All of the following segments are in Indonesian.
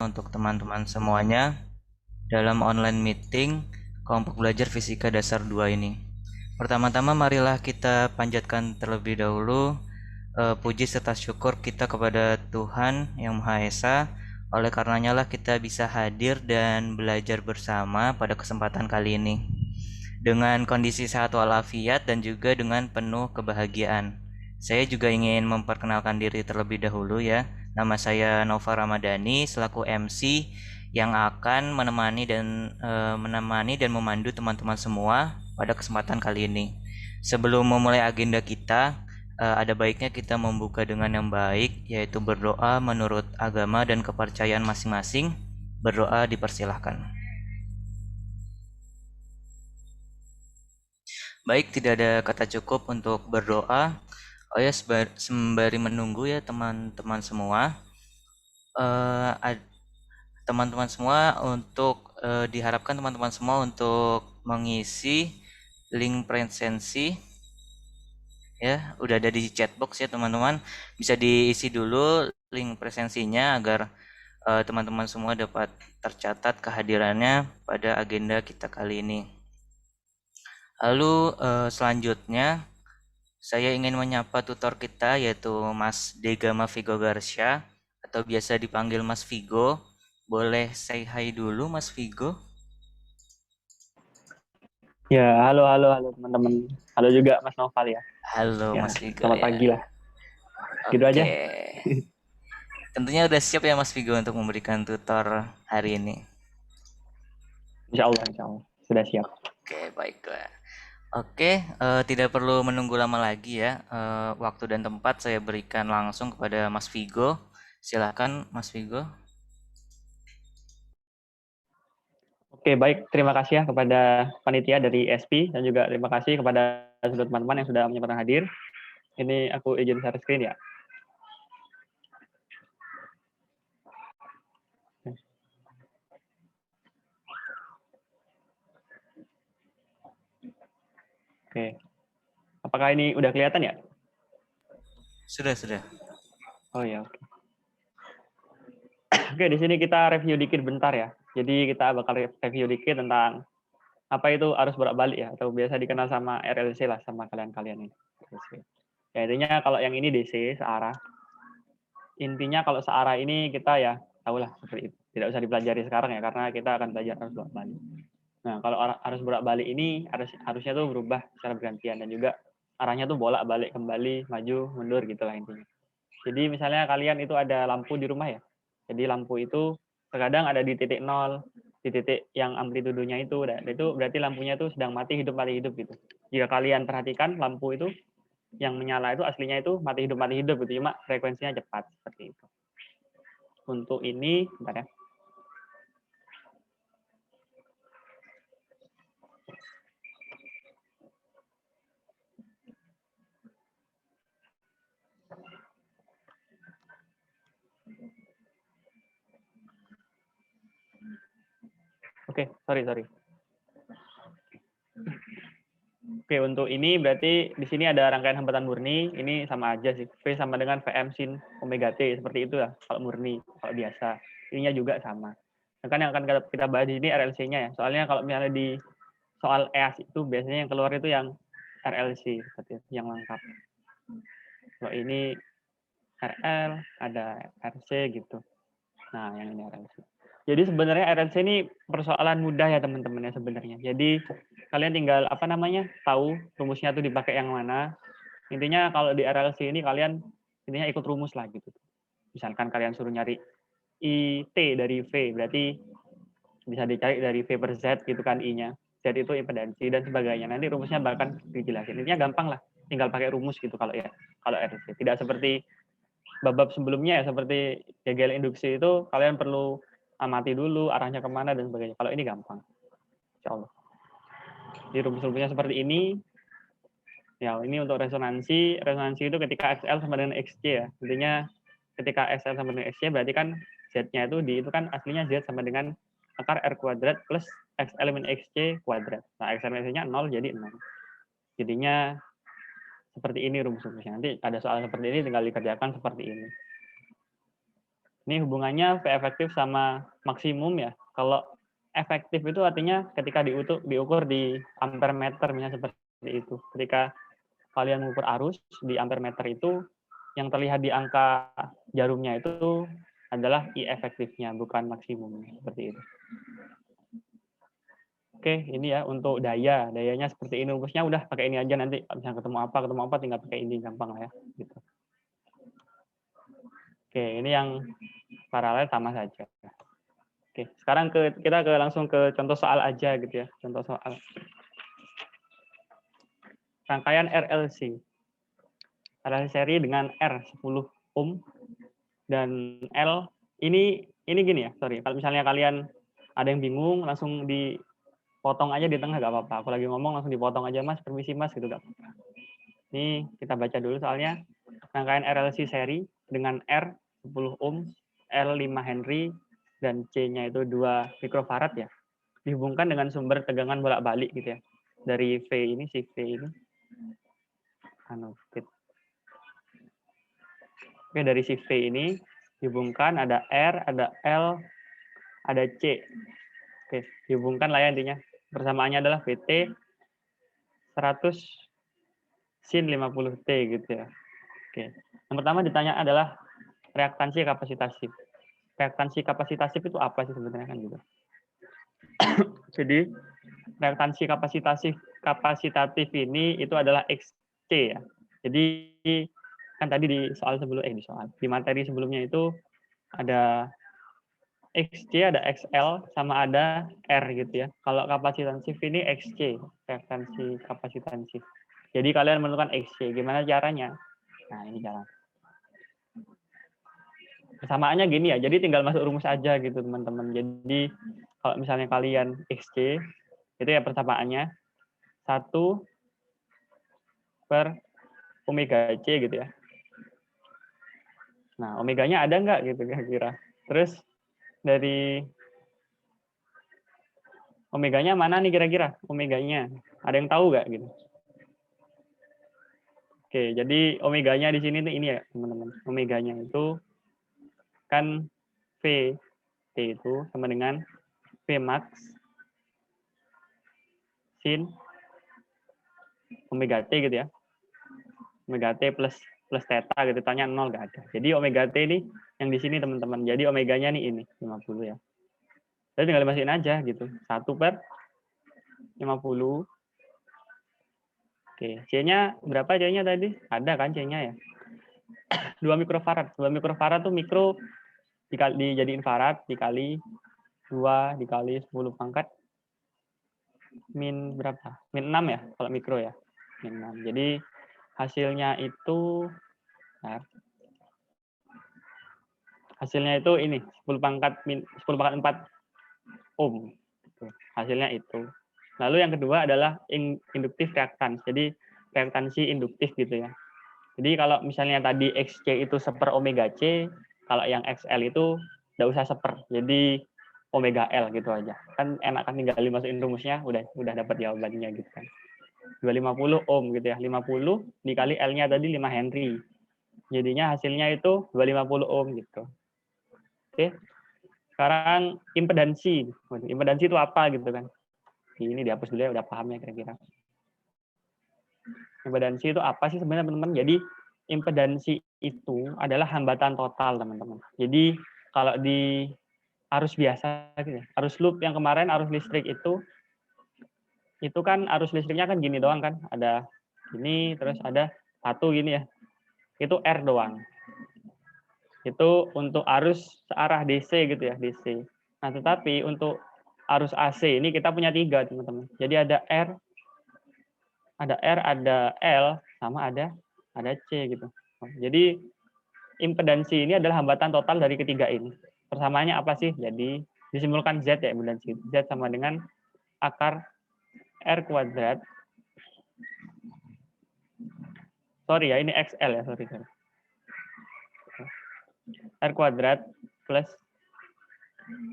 untuk teman-teman semuanya dalam online meeting kelompok belajar fisika dasar 2 ini. Pertama-tama marilah kita panjatkan terlebih dahulu puji serta syukur kita kepada Tuhan Yang Maha Esa. Oleh karenanya lah kita bisa hadir dan belajar bersama pada kesempatan kali ini dengan kondisi sehat walafiat dan juga dengan penuh kebahagiaan. Saya juga ingin memperkenalkan diri terlebih dahulu ya. Nama saya Nova Ramadhani selaku MC yang akan menemani dan memandu teman-teman semua pada kesempatan kali ini. Sebelum memulai agenda kita, ada baiknya kita membuka dengan yang baik, yaitu berdoa menurut agama dan kepercayaan masing-masing. Berdoa dipersilahkan. Baik, tidak ada kata cukup untuk berdoa. Oh ya, sembari menunggu ya teman-teman semua, eh, teman-teman semua untuk diharapkan teman-teman semua untuk mengisi link presensi ya, udah ada di chatbox ya teman-teman. Bisa diisi dulu link presensinya agar teman-teman semua dapat tercatat kehadirannya pada agenda kita kali ini. Lalu selanjutnya saya ingin menyapa tutor kita yaitu Mas Degama Vigo Garcia atau biasa dipanggil Mas Vigo. Boleh say hi dulu Mas Vigo? Ya, halo teman-teman. Halo juga Mas Noval ya. Halo Ya, Mas Vigo selamat ya. pagi lah. Gitu Oke. aja. Tentunya udah siap ya Mas Vigo untuk memberikan tutor hari ini. Insya Allah. Sudah siap. Oke, baiklah. Oke, tidak perlu menunggu lama lagi ya. Waktu dan tempat saya berikan langsung kepada Mas Vigo. Silakan Mas Vigo. Oke, baik. Terima kasih ya kepada panitia dari SP dan juga terima kasih kepada seluruh teman-teman yang sudah menyempatkan hadir. Ini aku izin share screen ya. Oke. Apakah ini udah kelihatan ya? Sudah. Oh ya, oke. Oke, di sini kita review dikit bentar ya. Jadi kita bakal review dikit tentang apa itu arus bolak-balik ya, atau biasa dikenal sama RLC lah sama kalian-kalian ini. Ya intinya kalau yang ini DC searah. Intinya kalau searah ini kita ya tahulah seperti itu. Tidak usah dipelajari sekarang ya karena kita akan belajar arus bolak-balik. Nah, kalau arus bolak-balik ini harusnya tuh berubah secara bergantian dan juga arahnya tuh bolak-balik kembali, maju, mundur gitulah intinya. Jadi misalnya kalian itu ada lampu di rumah ya. Jadi lampu itu terkadang ada di titik nol, di titik yang amplitudenya itu, dan itu berarti lampunya itu sedang mati hidup gitu. Jika kalian perhatikan lampu itu yang menyala itu aslinya itu mati hidup gitu, cuma frekuensinya cepat seperti itu. Untuk ini, bentar ya. Oke, sorry. Oke, untuk ini berarti di sini ada rangkaian hambatan murni, ini sama aja sih. V sama dengan Vm sin omega T, seperti itu ya, kalau murni, kalau biasa. Ininya juga sama. Nah, kan yang akan kita bahas di sini RLC-nya ya. Soalnya kalau misalnya di soal EAS itu biasanya yang keluar itu yang RLC, seperti itu, yang lengkap. Kalau ini RL, ada RC gitu. Nah, yang ini RLC. Jadi sebenarnya RLC ini persoalan mudah ya teman-teman ya sebenarnya. Jadi kalian tinggal apa namanya tahu rumusnya tuh dipakai yang mana. Intinya kalau di RLC ini kalian intinya ikut rumus lah gitu. Misalkan kalian suruh nyari IT dari V, berarti bisa dicari dari V per Z gitu kan I-nya. Z itu impedansi dan sebagainya. Nanti rumusnya bahkan dijelasin. Intinya gampang lah. Tinggal pakai rumus gitu kalau ya kalau RLC. Tidak seperti bab sebelumnya ya seperti gagal induksi itu kalian perlu amati dulu arahnya kemana dan sebagainya. Kalau ini gampang, insya Allah. Di rumus-rumusnya seperti ini. Ya ini untuk resonansi. Resonansi itu ketika XL sama dengan XC ya. Intinya ketika XL sama dengan XC berarti kan Z-nya itu kan aslinya Z sama dengan akar R kuadrat plus X elemen XC kuadrat. Nah X elemen XC-nya 0 jadi 0. Jadinya seperti ini rumus-rumusnya. Nanti ada soal seperti ini tinggal dikerjakan seperti ini. Ini hubungannya V efektif sama maksimum ya. Kalau efektif itu artinya ketika diukur di ampere meter, misalnya seperti itu. Ketika kalian mengukur arus di ampere meter itu, yang terlihat di angka jarumnya itu adalah I efektifnya, bukan maksimum. Seperti itu. Oke, ini ya untuk daya. Dayanya seperti ini. Rumusnya udah pakai ini aja nanti. Misalnya ketemu apa, tinggal pakai ini. Gampang lah ya. Gitu. Oke, ini yang paralel sama saja. Oke, sekarang kita langsung ke contoh soal aja gitu ya. Contoh soal. Rangkaian RLC. RLC seri dengan R 10 ohm dan L ini gini ya, sorry. Kalau misalnya kalian ada yang bingung, langsung dipotong aja di tengah, nggak apa-apa. Aku lagi ngomong langsung dipotong aja, Mas, permisi Mas, gitu nggak apa-apa. Ini kita baca dulu soalnya. Rangkaian RLC seri dengan R 10 ohm, L 5 Henry, dan C-nya itu 2 mikrofarad ya. Dihubungkan dengan sumber tegangan bolak-balik gitu ya. Dari V ini, si V ini. Oke, dari si V ini dihubungkan ada R, ada L, ada C. Oke, dihubungkan lah ya intinya. Persamaannya adalah VT 100 sin 50T gitu ya. Oke. Yang pertama ditanya adalah reaktansi kapasitasif. Reaktansi kapasitasif itu apa sih sebenarnya kan gitu. Jadi reaktansi kapasitatif ini itu adalah XC ya. Jadi kan tadi di materi sebelumnya itu ada XC, ada XL, sama ada R gitu ya. Kalau kapasitansif ini XC, reaktansi kapasitansif. Jadi kalian menentukan XC. Gimana caranya? Nah, ini cara. Persamaannya gini ya, jadi tinggal masuk rumus aja gitu teman-teman. Jadi kalau misalnya kalian XC, itu ya persamaannya 1 per omega C gitu ya. Nah, omeganya ada nggak gitu kira-kira. Terus dari omeganya mana nih kira-kira? Omeganya. Ada yang tahu nggak gitu? Oke, jadi omeganya di sini tuh ini ya, teman-teman. Omeganya itu kan V. T itu sama dengan V max sin omega T gitu ya. Omega T plus theta gitu, tanya 0 nggak ada. Jadi omega T ini yang di sini teman-teman. Jadi omeganya nih ini 50 ya. Jadi tinggal dimasukin aja gitu. 1 per 50. Oke, C-nya berapa C-nya tadi? Ada kan C-nya ya? 2 mikrofarad. 2 mikrofarad tuh mikro dijadiin farad dikali 2 dikali 10 pangkat min berapa? Min 6 ya kalau mikro ya. Min 6. Jadi hasilnya itu hasilnya itu ini 10 pangkat 4 ohm. Hasilnya itu. Lalu yang kedua adalah induktif reaktans. Jadi reaktansi induktif gitu ya. Jadi kalau misalnya tadi XC itu 1/, omega C, kalau yang XL itu nggak usah 1/. Jadi omega L gitu aja. Kan enak kan tinggal masukin rumusnya udah dapat jawabannya gitu kan. 250 ohm gitu ya. 50 dikali L-nya tadi 5 Henry. Jadinya hasilnya itu 250 ohm gitu. Oke. Sekarang impedansi. Impedansi itu apa gitu kan? Ini dihapus dulu ya, udah paham ya kira-kira. Impedansi itu apa sih sebenarnya teman-teman? Jadi impedansi itu adalah hambatan total teman-teman. Jadi kalau di arus biasa gitu ya, arus loop yang kemarin arus listrik itu kan arus listriknya kan gini doang kan, ada gini terus ada satu gini ya, itu R doang. Itu untuk arus searah DC gitu ya, DC. Nah tetapi untuk arus AC ini kita punya 3 teman-teman. Jadi ada R, ada L, sama ada C gitu. Jadi impedansi ini adalah hambatan total dari ketiga ini. Persamaannya apa sih? Jadi disimpulkan Z ya impedansi. Z sama dengan akar R kuadrat. Sorry ya, ini XL ya, sorry. R kuadrat plus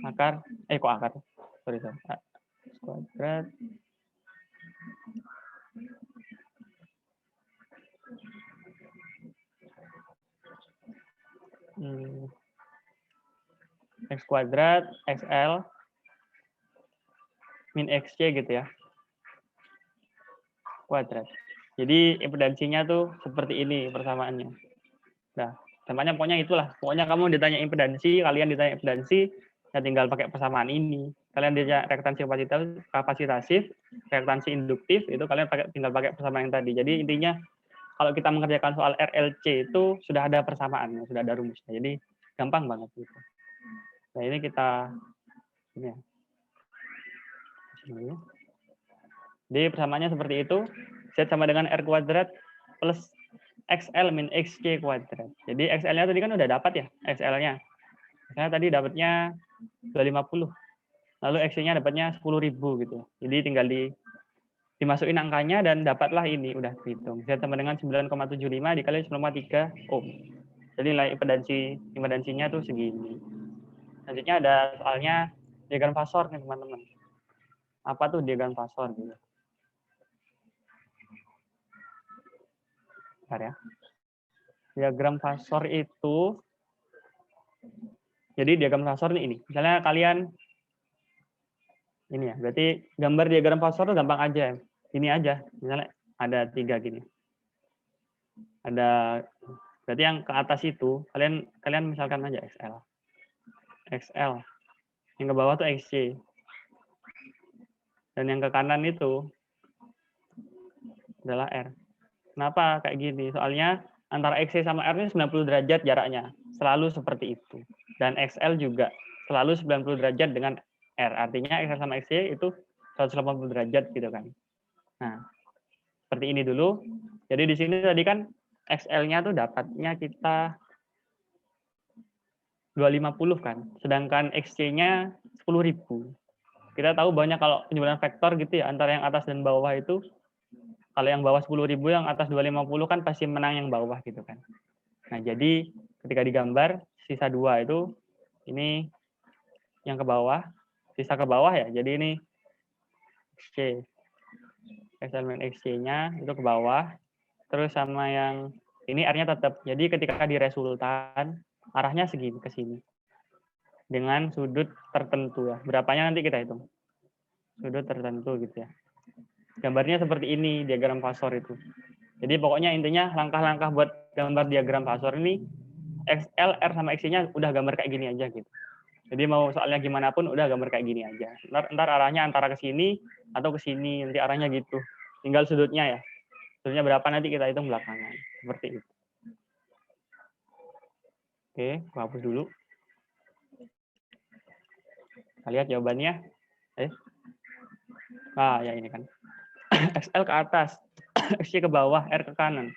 akar, kok akar? Sorry. Kuadrat X kuadrat, XL, min XC gitu ya. Kuadrat. Jadi impedansinya tuh seperti ini persamaannya. Nah, samaannya pokoknya itulah. Pokoknya kamu ditanya impedansi, kalian ditanya impedansi, ya tinggal pakai persamaan ini. Kalian ditanya reaktansi kapasitasif, reaktansi induktif, itu kalian tinggal pakai persamaan yang tadi. Jadi intinya kalau kita mengerjakan soal RLC itu sudah ada persamaannya, sudah ada rumusnya. Jadi gampang banget gitu. Nah, ini kita ini ya. Jadi persamaannya seperti itu. Z sama dengan R kuadrat plus XL min XC kuadrat. Jadi XL-nya tadi kan udah dapat ya, XL-nya. Saya tadi dapatnya 250. Lalu XC-nya dapatnya 10.000 gitu. Jadi tinggal dimasukin angkanya dan dapatlah ini udah dihitung. Z sama dengan 9,75 dikali 9,3 ohm. Jadi nilai impedansinya tuh segini. Selanjutnya ada soalnya diagram fasor nih teman-teman. Apa tuh diagram fasor gitu? Bentar ya. Diagram fasor itu, jadi diagram fasor ini. Misalnya kalian ini ya, berarti gambar diagram fasor itu gampang aja. Ini aja, misalnya ada 3 gini. Ada, berarti yang ke atas itu kalian misalkan aja XL. XL. Yang ke bawah tuh XC. Dan yang ke kanan itu adalah R. Kenapa kayak gini? Soalnya antara XC sama R ini 90 derajat jaraknya. Selalu seperti itu. Dan XL juga selalu 90 derajat dengan R. Artinya XL sama XC itu 180 derajat gitu kan. Nah, seperti ini dulu. Jadi di sini tadi kan XL-nya tuh dapatnya kita 250 kan. Sedangkan XC-nya 10.000. Kita tahu banyak kalau penjumlahan vektor gitu ya, antara yang atas dan bawah itu, kalau yang bawah 10.000, yang atas 250 kan pasti menang yang bawah gitu kan. Nah, jadi ketika digambar, sisa 2 itu, ini yang ke bawah, sisa ke bawah ya, jadi ini XC. Elemen XC-nya itu ke bawah, terus sama yang ini R-nya tetap. Jadi ketika di resultan, arahnya segini, ke sini. Dengan sudut tertentu ya. Berapanya nanti kita hitung. Sudut tertentu gitu ya. Gambarnya seperti ini, diagram fasor itu. Jadi pokoknya intinya langkah-langkah buat gambar diagram fasor ini, XL, R, sama XC-nya udah gambar kayak gini aja gitu. Jadi mau soalnya gimana pun udah gambar kayak gini aja. Ntar arahnya antara ke sini atau ke sini, nanti arahnya gitu. Tinggal sudutnya ya. Sudutnya berapa nanti kita hitung belakangan. Seperti itu. Oke, aku hapus dulu. Kita lihat jawabannya. Ah, ya ini kan. XL ke atas, XC ke bawah, R ke kanan.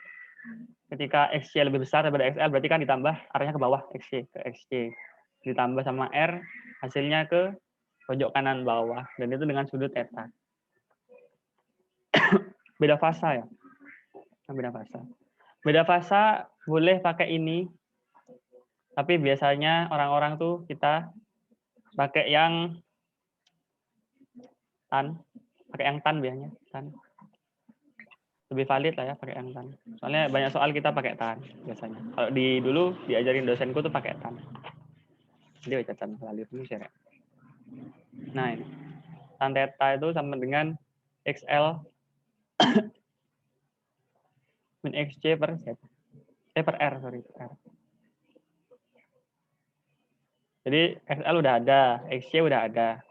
Ketika XC lebih besar daripada XL, berarti kan ditambah arahnya ke bawah, XC ke XC. Ditambah sama R, hasilnya ke pojok kanan bawah. Dan itu dengan sudut theta. Beda fasa ya. Beda fasa. Beda fasa boleh pakai ini, tapi biasanya orang-orang tuh kita pakai yang tan, pakai yang tan biasanya, tan. Lebih valid lah ya pakai yang tan. Soalnya banyak soal kita pakai tan biasanya. Kalau dulu diajarin dosenku tuh pakai tan. Jadi baca tan valid dulu sih. Nah ini tan theta itu sama dengan XL min XC per Z. Per R, sorry. R. Jadi XL udah ada, XC udah ada.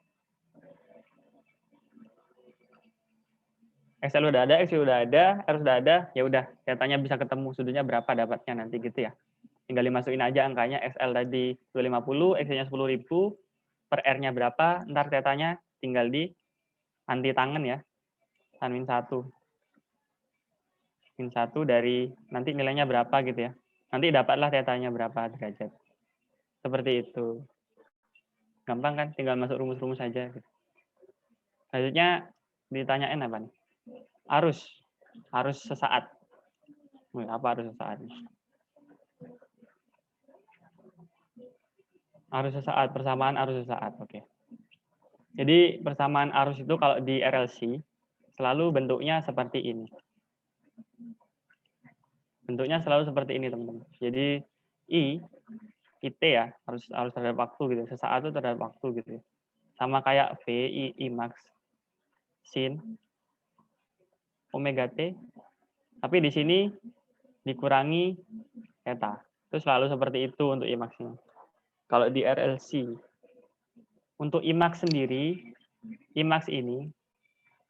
XL udah ada, XC udah ada, R sudah ada, ya udah, datanya bisa ketemu sudutnya berapa dapatnya nanti gitu ya. Tinggal dimasukin aja angkanya, XL tadi 250, XC-nya 10.000, per R-nya berapa, ntar tetanya tinggal di anti tangan ya, tan min 1. Min 1 dari nanti nilainya berapa gitu ya. Nanti dapatlah tetanya berapa derajat. Seperti itu. Gampang kan? Tinggal masuk rumus-rumus saja. Selanjutnya ditanyain apa nih? Arus. Arus sesaat. Apa arus sesaat? Arus sesaat. Persamaan arus sesaat. Oke. Jadi persamaan arus itu kalau di RLC selalu bentuknya seperti ini. Bentuknya selalu seperti ini, teman-teman. Jadi I IT ya, harus terhadap waktu gitu. Sesaat itu terhadap waktu gitu ya. Sama kayak V, I max, sin, omega T, tapi di sini dikurangi theta. Itu selalu seperti itu untuk I max-nya. Kalau di RLC, untuk I max sendiri, I max ini,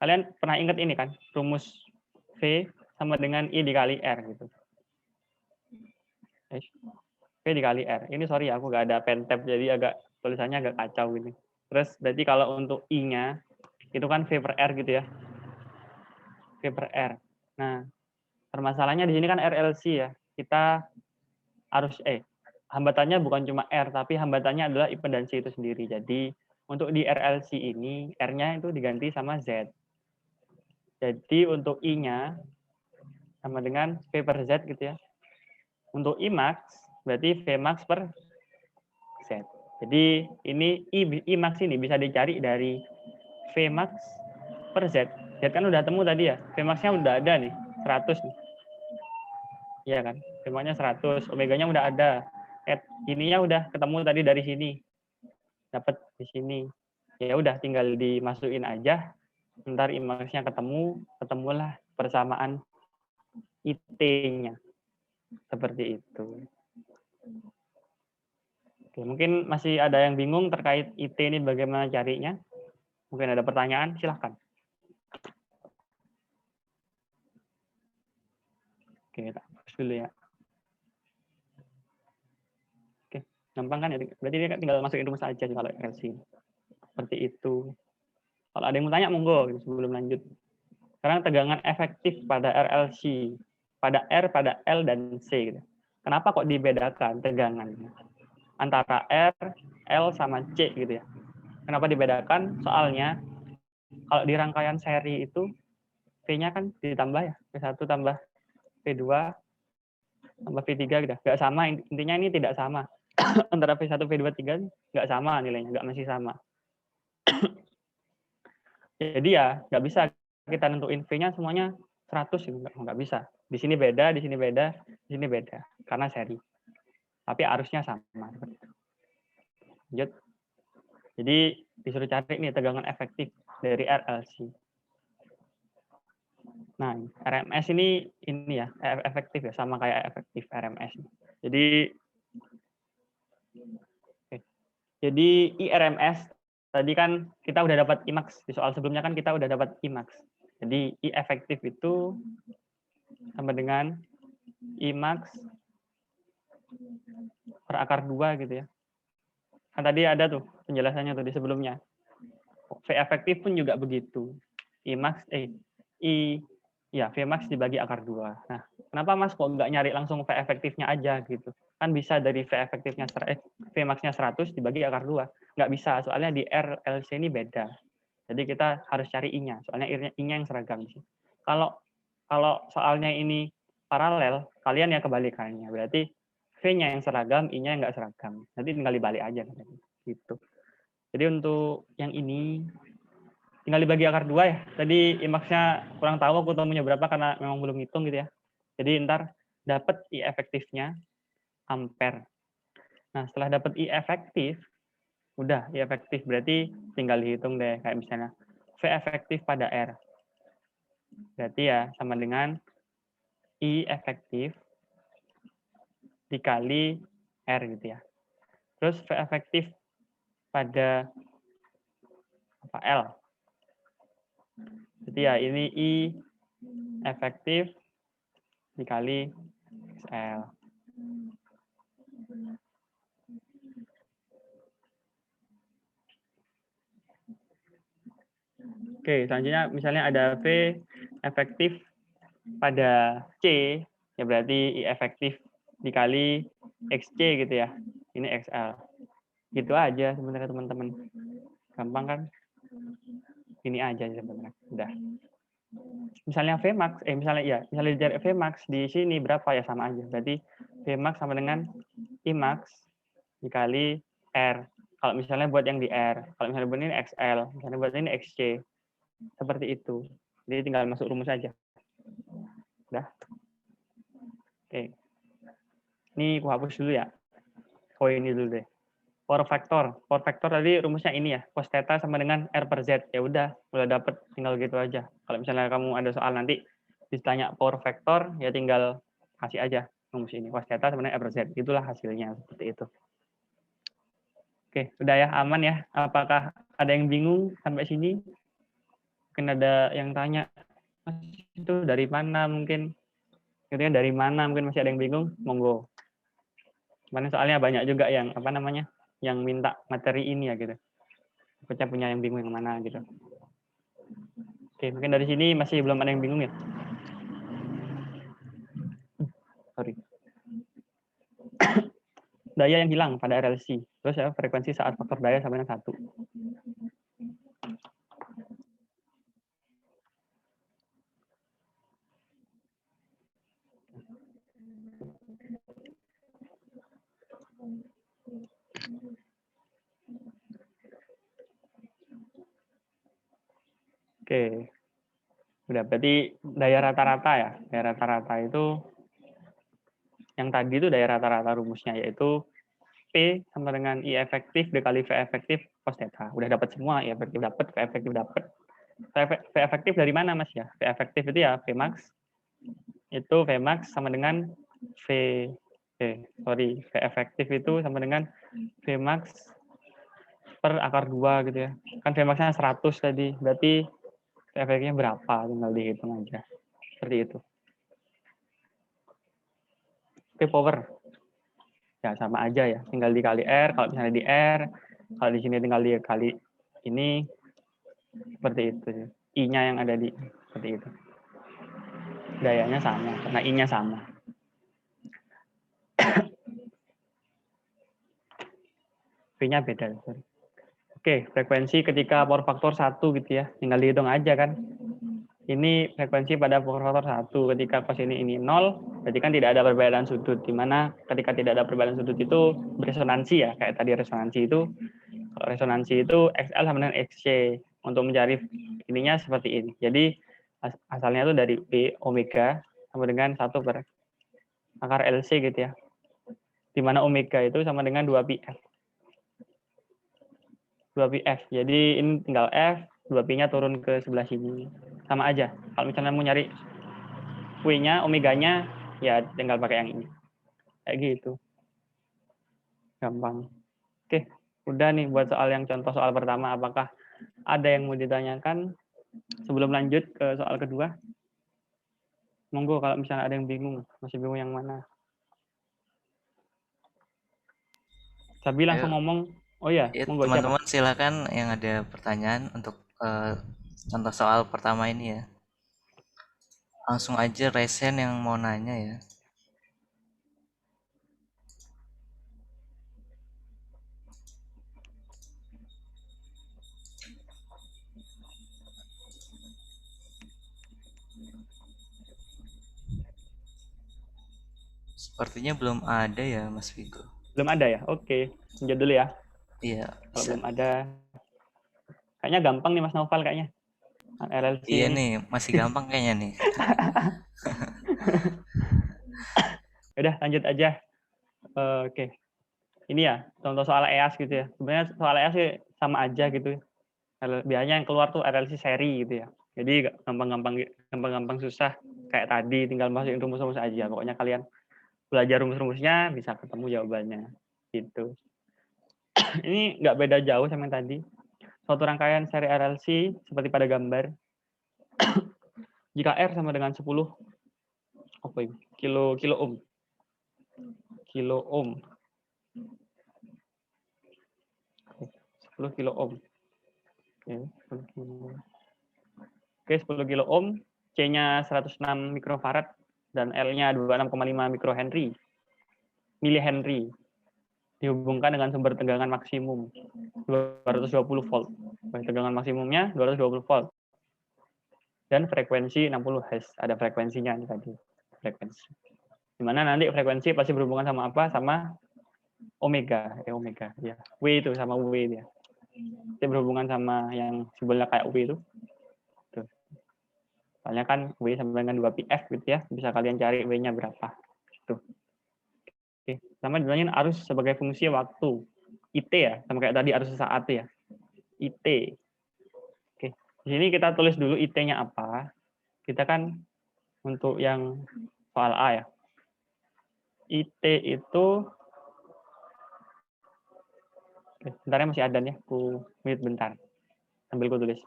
kalian pernah ingat ini kan, rumus V sama dengan I dikali R gitu. V dikali R. Ini sorry aku nggak ada pen tab, jadi agak tulisannya agak kacau ini. Terus berarti kalau untuk I-nya, itu kan V per R gitu ya. V per R. Nah, permasalahannya di sini kan RLC ya. Kita harus hambatannya bukan cuma R, tapi hambatannya adalah impedansi itu sendiri. Jadi untuk di RLC ini R-nya itu diganti sama Z. Jadi untuk I-nya sama dengan V per Z gitu ya. Untuk I max berarti V max per Z. Jadi ini I max ini bisa dicari dari V max per Z. Z kan udah temu tadi ya. V max-nya udah ada nih, 100 nih. Iya kan? V max-nya 100, omeganya udah ada. Ininya udah ketemu tadi dari sini. Dapat di sini. Ya udah tinggal dimasukin aja. Ntar I max-nya ketemulah persamaan IT-nya. Seperti itu. Oke, mungkin masih ada yang bingung terkait IT ini bagaimana carinya? Mungkin ada pertanyaan, silahkan. Oke, kita hapus dulu ya. Oke, gampang kan ya? Berarti dia tinggal masukin rumus aja kalau RLC. Seperti itu. Kalau ada yang mau tanya, monggo sebelum lanjut. Sekarang tegangan efektif pada RLC, pada R, pada L, dan C. Gitu. Kenapa kok dibedakan tegangannya? Antara R, L, sama C gitu ya. Kenapa dibedakan? Soalnya kalau di rangkaian seri itu V-nya kan ditambah ya. V1 tambah V2 tambah V3 gitu. Nggak sama, intinya ini tidak sama. Antara V1, V2, V3 nggak sama nilainya, nggak masih sama. Jadi ya nggak bisa kita nentuin V-nya semuanya 100, nggak bisa. Di sini beda, di sini beda, di sini beda. Karena seri. Tapi arusnya sama. Lanjut. Jadi disuruh cari nih tegangan efektif dari RLC. Nah, RMS ini ya, efektif ya, sama kayak efektif RMS. Jadi IRMS tadi kan kita udah dapat IMAX. Di soal sebelumnya kan kita udah dapat IMAX. Jadi I efektif itu sama dengan IMAX per akar 2 gitu ya. Kan tadi ada tuh penjelasannya tuh di sebelumnya. V efektif pun juga begitu. IMAX Vmax dibagi akar 2. Nah, kenapa Mas kok nggak nyari langsung V efektifnya aja gitu? Kan bisa dari V efektifnya Vmax-nya 100 dibagi akar 2. Nggak bisa, soalnya di RLC ini beda. Jadi kita harus cari I-nya, soalnya I-nya yang seragam. Kalau soalnya ini paralel, kalian ya kebalikannya. Berarti V-nya yang seragam, I-nya yang nggak seragam. Nanti tinggal dibalik aja. Gitu. Jadi untuk yang ini, tinggal dibagi akar 2 ya. Tadi IMAX-nya kurang tahu aku temunya berapa karena memang belum hitung gitu ya. Jadi ntar dapat I efektifnya ampere. Nah, setelah dapat I efektif, udah I efektif berarti tinggal dihitung deh kayak misalnya V efektif pada R. Berarti ya sama dengan I efektif dikali R gitu ya. Terus V efektif pada L. Jadi ya ini I efektif dikali XL. Oke, selanjutnya misalnya ada V efektif pada C, ya berarti I efektif dikali XC gitu ya. Ini XL. Gitu aja sebenarnya teman-teman. Gampang kan? Ini aja sebenarnya. Udah. Misalnya Vmax, misalnya dicari Vmax di sini berapa ya, sama aja. Berarti Vmax sama dengan Imax dikali R. Kalau misalnya buat yang di R, kalau misalnya buat ini XL, misalnya buat ini XC. Seperti itu. Jadi tinggal masuk rumus aja. Udah. Oke. Ini aku hapus dulu ya. Oh, ini dulu deh. Power factor. Power factor tadi rumusnya ini ya. Cos theta sama dengan R per Z. Ya udah dapet, tinggal gitu aja. Kalau misalnya kamu ada soal nanti ditanya power factor, ya tinggal kasih aja rumus ini. Cos theta sama dengan R per Z. Itulah hasilnya seperti itu. Oke, udah ya, aman ya. Apakah ada yang bingung sampai sini? Mungkin ada yang tanya, "Mas, itu dari mana mungkin?" Gitu dari mana mungkin masih ada yang bingung, monggo. Kemarin soalnya banyak juga yang yang minta materi ini ya gitu. Pecah punya yang bingung yang mana gitu. Oke, mungkin dari sini masih belum ada yang bingung ya. Sorry. Daya yang hilang pada RLC. Terus ya frekuensi saat faktor daya sama dengan 1. Oke. Udah, berarti daya rata-rata ya. Daya rata-rata itu yang tadi itu daya rata-rata rumusnya yaitu P sama dengan I efektif dikali V efektif cos theta. Udah dapat semua, I efektif dapat, V efektif dapat. V efektif dari mana Mas ya? V efektif itu ya V max. Itu V max sama dengan V efektif itu sama dengan V max per akar 2 gitu ya. Kan V max-nya 100 tadi. Berarti V efektifnya berapa? Tinggal dihitung aja. Seperti itu. Oke, power. Ya sama aja ya. Tinggal dikali R. Kalau misalnya di R, kalau di sini tinggal dikali ini. Seperti itu. I-nya yang ada di seperti itu. Dayanya sama, karena I-nya sama. V-nya beda. Sorry. Oke, frekuensi ketika power factor 1 gitu ya. Tinggal dihitung aja kan. Ini frekuensi pada power factor 1. Ketika cos ini 0, berarti kan tidak ada perbedaan sudut. Dimana ketika tidak ada perbedaan sudut itu beresonansi ya. Kayak tadi resonansi itu, kalau resonansi itu XL sama dengan XC. Untuk mencari ininya seperti ini. Jadi asalnya itu dari B omega sama dengan 1 per akar LC gitu ya. Dimana omega itu sama dengan 2πf. 2πf. Jadi ini tinggal F, 2pi-nya turun ke sebelah sini. Sama aja. Kalau misalnya mau nyari W-nya, omeganya, ya tinggal pakai yang ini. Kayak gitu. Gampang. Oke, udah nih buat soal yang contoh soal pertama. Apakah ada yang mau ditanyakan sebelum lanjut ke soal kedua? Monggo kalau misalnya ada yang bingung. Masih bingung yang mana? Sabi Ayo, langsung ngomong. Oh ya, ya, monggo siapa? teman-teman silakan yang ada pertanyaan untuk contoh soal pertama ini ya. Langsung aja resen yang mau nanya ya. Sepertinya belum ada ya Mas Vigo. Belum ada ya? Oke, lanjut dulu ya. Iya, Kalau bisa. belum ada, kayaknya gampang nih Mas Noval kayaknya. RLC Iya ini. nih, masih gampang kayaknya nih. Udah lanjut aja. Oke. Ini ya, contoh soal EAS gitu ya. Sebenarnya soal EAS sih sama aja gitu. Biasanya yang keluar tuh RLC seri gitu ya. Jadi gampang-gampang susah kayak tadi, tinggal masukin rumus-rumus aja. Pokoknya kalian belajar rumus-rumusnya bisa ketemu jawabannya. Gitu. Ini nggak beda jauh sama yang tadi. Suatu rangkaian seri RLC seperti pada gambar. Jika R sama dengan 10 apa itu? Kilo ohm. Kilo ohm. 10 kilo ohm. Oke, 10 kilo. Oke, 10 kilo ohm, C-nya 106 mikrofarad, dan L-nya 26,5 mikrohenry, milihenry. Dihubungkan dengan sumber tegangan maksimum 220 volt. Tegangan maksimumnya 220 volt. Dan frekuensi 60 Hz. Ada frekuensinya nih tadi. Frekuensi. Dimana nanti frekuensi pasti berhubungan sama apa? Sama omega. Omega. Ya. W itu sama W dia. Itu berhubungan sama yang simbolnya kayak W itu. Soalnya kan W sama dengan 2πf gitu ya. Bisa kalian cari W-nya berapa. Tuh. Oke, Sama dibilangin arus sebagai fungsi waktu. IT ya, sama kayak tadi arus saat ya. IT. Oke. Di sini kita tulis dulu IT-nya apa. Kita kan untuk yang soal A ya. IT itu, bentar ya, masih ada nih, aku mute bentar. Sambil aku tulis.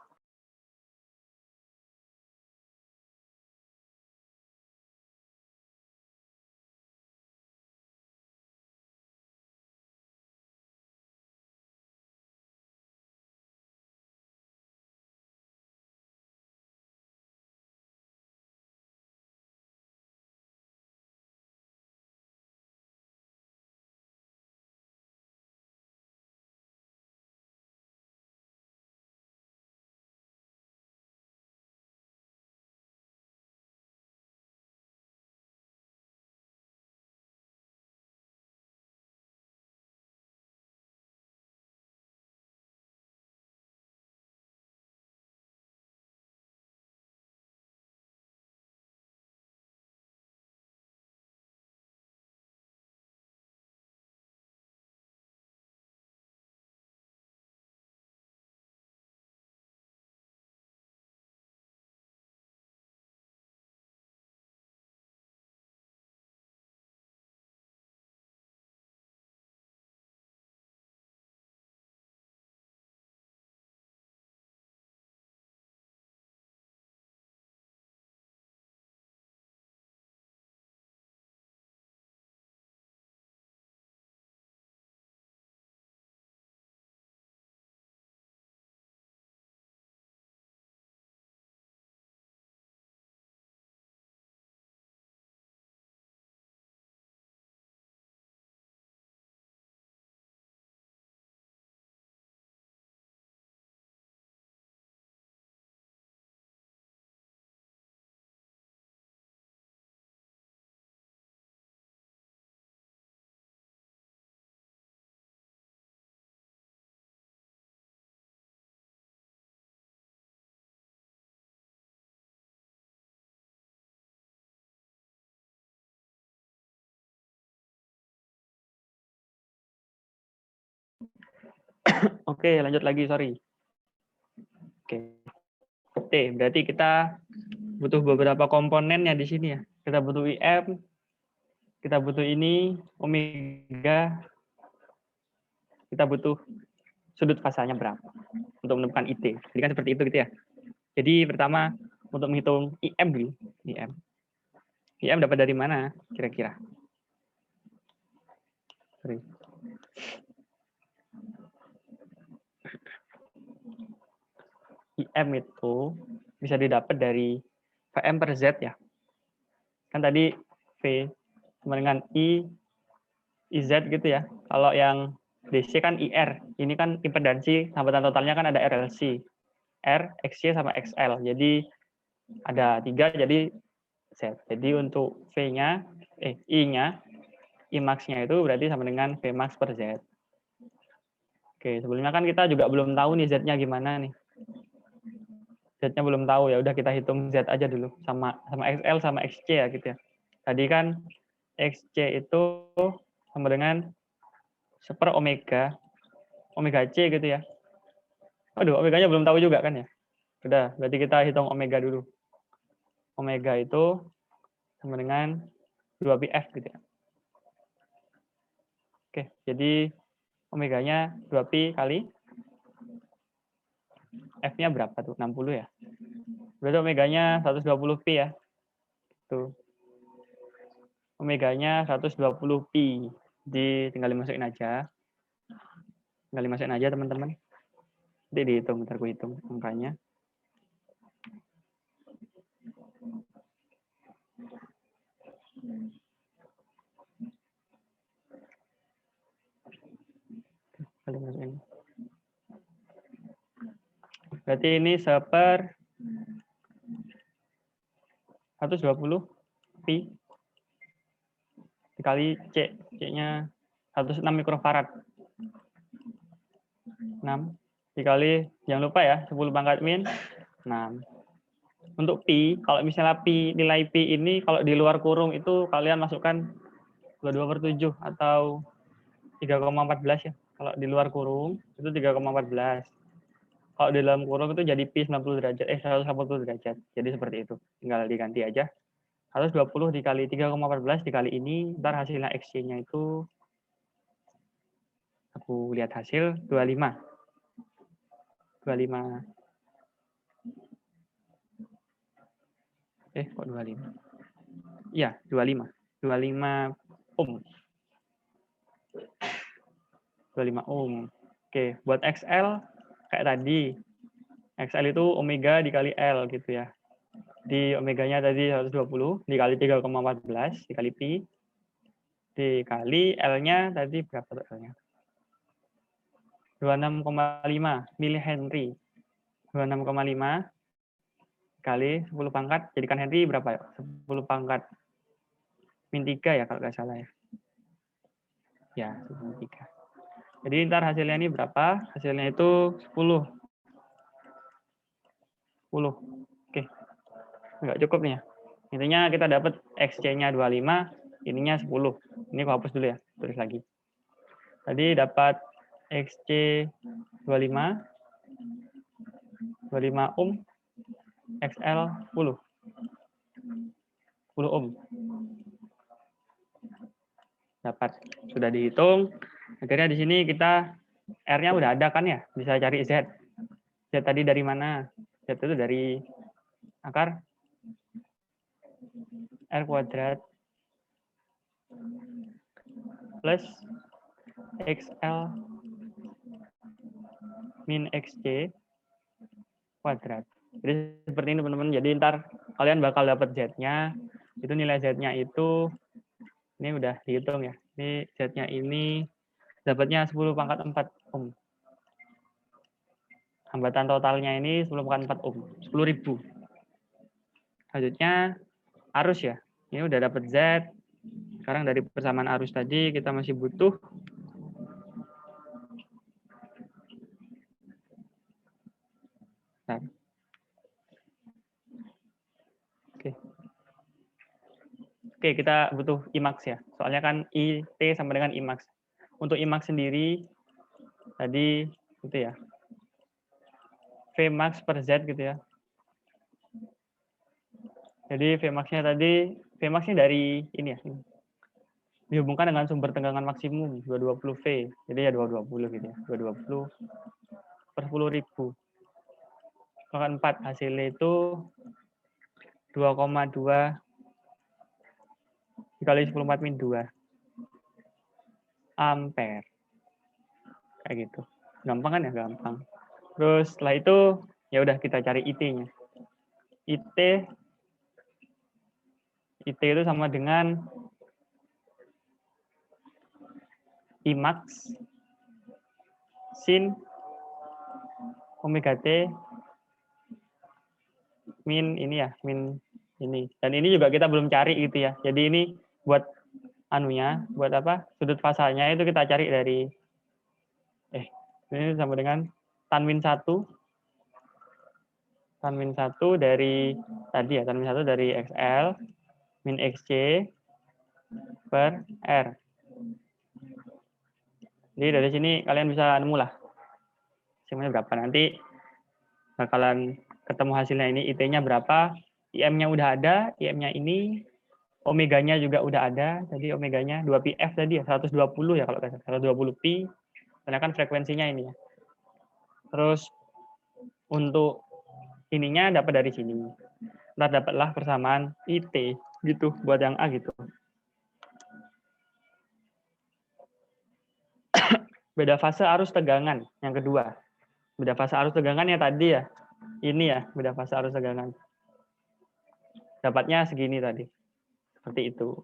Oke, lanjut lagi, sorry. Oke. T, berarti kita butuh beberapa komponennya di sini ya. Kita butuh IM, kita butuh ini, omega, kita butuh sudut fasanya berapa untuk menemukan IT. Jadi kan seperti itu gitu ya. Jadi pertama untuk menghitung IM dulu. IM dapat dari mana kira-kira? Sorry. IM itu bisa didapat dari VM per Z ya. Kan tadi V sama dengan IZ gitu ya. Kalau yang DC kan IR. Ini kan impedansi hambatan totalnya kan ada RLC. R, XY, sama XL. Jadi ada 3, jadi Z. Jadi untuk V-nya, I-nya, I-max-nya itu berarti sama dengan V-max per Z. Oke, sebelumnya kan kita juga belum tahu nih Z-nya gimana nih. Z-nya belum tahu, ya udah kita hitung Z aja dulu. Sama XL sama XC ya gitu ya. Tadi kan XC itu sama dengan seper omega C gitu ya. Waduh, omeganya belum tahu juga kan ya. Udah, berarti kita hitung omega dulu. Omega itu sama dengan 2πf gitu ya. Oke, jadi omeganya 2pi kali F-nya berapa tuh? 60 ya. Berarti omeganya 120pi ya. Tuh. Omeganya 120pi. Jadi tinggal dimasukin aja. Tinggal dimasukin aja teman-teman. Nanti dihitung, bentar gue hitung angkanya. Berarti ini seper 120 pi dikali C. C-nya 106 mikrofarad. 6 dikali, jangan lupa ya, 10 pangkat min 6. Untuk pi, kalau misalnya pi, nilai pi ini kalau di luar kurung itu kalian masukkan 22/7 atau 3,14 ya. Kalau di luar kurung itu 3,14. Kalau di dalam kurung itu jadi pi 90 derajat, 180 derajat. Jadi seperti itu. Tinggal diganti aja. 120 dikali 3,14 dikali ini, ntar hasilnya XC-nya itu, aku lihat hasil, 25. 25. Kok 25? Iya, 25. 25 ohm. 25 ohm. Oke, buat XL kayak tadi. XL itu omega dikali L gitu ya. Di omeganya tadi 120 dikali 3,14 dikali pi dikali L-nya tadi berapa L-nya? 26,5 milihenry. 26,5 kali 10 pangkat jadikan Henry berapa ya? 10 pangkat min 3 ya kalau nggak salah ya. Ya, 10 3. Jadi ntar hasilnya ini berapa? Hasilnya itu 10. 10. Oke. Nggak cukup nih ya. Intinya kita dapat XC-nya 25, ininya 10. Ini aku hapus dulu ya, tulis lagi. Tadi dapat XC 25, 25 ohm, XL 10. 10 ohm. Dapat. Sudah dihitung. Akhirnya di sini kita R-nya udah ada kan ya? Bisa cari Z. Z tadi dari mana? Z itu dari akar R kuadrat plus XL min XC kuadrat. Jadi seperti ini teman-teman. Jadi ntar kalian bakal dapat Z-nya. Itu nilai Z-nya itu, ini udah dihitung ya. Ini Z-nya ini dapatnya 10 pangkat 4 ohm. Hambatan totalnya ini 10 pangkat 4 ohm. 10.000. Selanjutnya arus ya. Ini udah dapat Z. Sekarang dari persamaan arus tadi kita masih butuh Oke, kita butuh IMAX ya. Soalnya kan IT sama dengan IMAX. Untuk IMAX sendiri tadi itu ya. Vmax per Z gitu ya. Jadi Vmax-nya tadi, Vmax-nya dari ini ya. Dihubungkan dengan sumber tegangan maksimum 220 V. Jadi ya 220 gitu ya. 220 per 10.000. Kali 4 hasilnya itu 2,2 dikali 10 min 2 ampere. Kayak gitu. Gampang kan ya? Gampang. Terus setelah itu ya udah kita cari IT-nya. IT itu sama dengan IMAX sin omega T min ini ya, min ini. Dan ini juga kita belum cari gitu ya. Jadi ini buat anunya, buat apa? Sudut fasanya itu kita cari dari ini sama dengan tan min 1 dari tadi ya, tan min 1 dari XL min XC per R. Jadi dari sini kalian bisa nemu lah hasilnya berapa. Nanti bakalan ketemu hasilnya ini, IT-nya berapa, IM-nya udah ada, IM-nya ini, omeganya juga udah ada. Tadi omeganya 2πf tadi ya, 120 ya kalau nggak salah, 120 pi. Karena kan frekuensinya ini ya. Terus untuk ininya dapat dari sini. Ntar dapatlah persamaan IT gitu buat yang A gitu. Beda fase arus tegangan yang kedua. Beda fase arus tegangan ya tadi ya. Ini ya, beda fase arus tegangan. Dapatnya segini tadi. Seperti itu.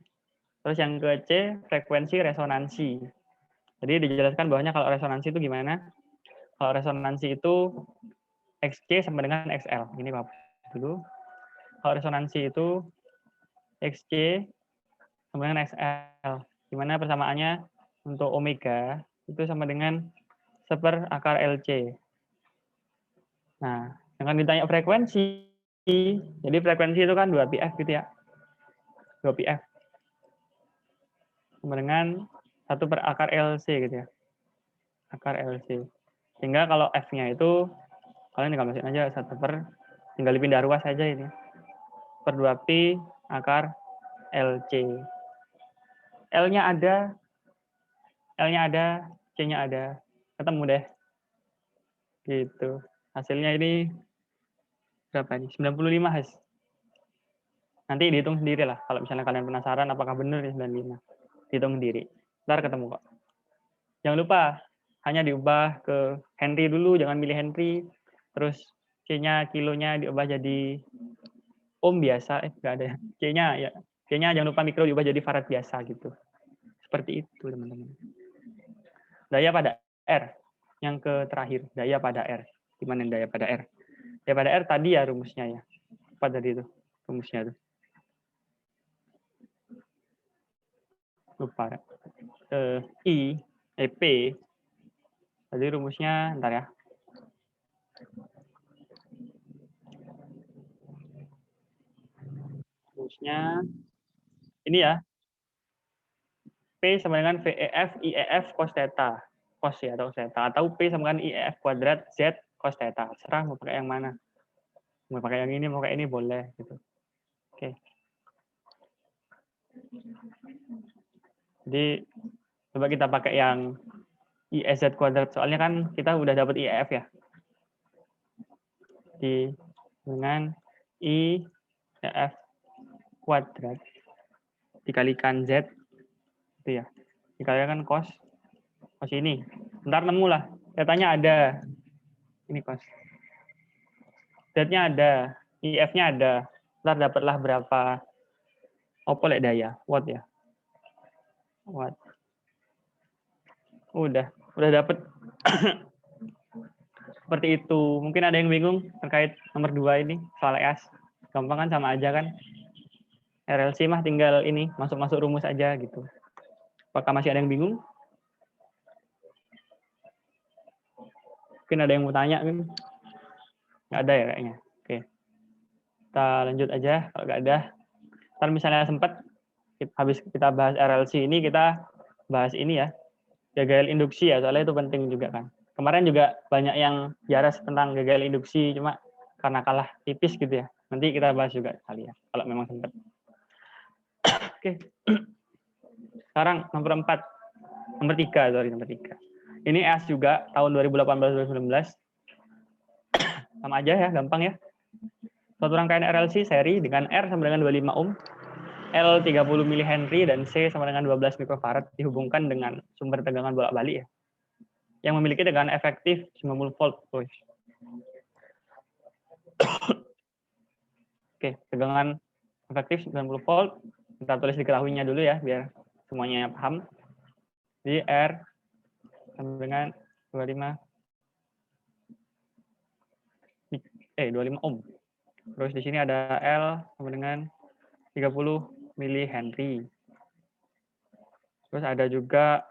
Terus yang ke C, frekuensi resonansi. Jadi dijelaskan bahwanya kalau resonansi itu gimana? Kalau resonansi itu XC sama dengan XL. Ini Pak dulu. Kalau resonansi itu XC sama dengan XL. Gimana persamaannya? Untuk omega itu sama dengan 1/akar LC. Nah, dengan ditanya frekuensi, jadi frekuensi itu kan 2πf gitu ya. 2πf. sama dengan 1 per akar LC gitu ya. Akar LC. Sehingga kalau F-nya itu, kalian tinggal masukin aja 1 per, tinggal dipindah ruas saja ini. Per 2Pi akar LC. L-nya ada, C-nya ada. Ketemu deh. Gitu. Hasilnya ini berapa nih? 95, Has. Nanti dihitung sendiri lah. Kalau misalnya kalian penasaran apakah benar nih 95. Dihitung sendiri. Ntar ketemu kok. Jangan lupa, hanya diubah ke Henry dulu, jangan milih Henry. Terus C-nya, kilonya diubah jadi ohm biasa. Nggak ada. C-nya ya. C-nya jangan lupa mikro diubah jadi farad biasa gitu. Seperti itu, teman-teman. Daya pada R. Yang ke terakhir, daya pada R. Gimana daya pada R? Daya pada R tadi ya rumusnya ya. Apa tadi itu? Rumusnya itu. Lupa. P. Tadi rumusnya, ntar ya. Rumusnya ini ya. P sama dengan VEF IEF cos theta. Cos ya atau theta. Atau P sama dengan IEF kuadrat Z cos theta. Serah mau pakai yang mana. Mau pakai yang ini, mau pakai ini boleh gitu. Oke. Jadi coba kita pakai yang IEZ kuadrat. Soalnya kan kita udah dapat IEF ya. Dengan IEF kuadrat dikalikan Z itu ya. Dikalikan cos ini. Ntar nemu lah. Datanya ada. Ini cos. Z-nya ada, IF-nya ada. Ntar dapatlah berapa opolek daya, watt ya. Watt. Udah dapet. Seperti itu. Mungkin ada yang bingung terkait nomor 2 ini, soal EAS. Gampang kan, sama aja kan. RLC mah tinggal ini, masuk-masuk rumus aja gitu. Apakah masih ada yang bingung? Mungkin ada yang mau tanya, kan? Nggak ada ya kayaknya. Oke. Kita lanjut aja, kalau nggak ada. Ntar misalnya sempat, habis kita bahas RLC ini, kita bahas ini ya. Gagal induksi ya, soalnya itu penting juga kan. Kemarin juga banyak yang jaras tentang gagal induksi, cuma karena kalah tipis gitu ya. Nanti kita bahas juga kali ya, kalau memang sempat. Oke. Sekarang nomor 3. Ini EAS juga tahun 2018-2019. Sama aja ya, gampang ya. Suatu rangkaian RLC seri dengan R sama dengan 25 ohm, L 30 mH dan C sama dengan 12 mikrofarad dihubungkan dengan sumber tegangan bolak-balik ya. Yang memiliki tegangan efektif 90 volt. Oke, tegangan efektif 90 volt. Kita tulis diketahuinya dulu ya, biar semuanya paham. Jadi R sama dengan 25 ohm. Terus di sini ada L sama dengan 30 mH. Terus ada juga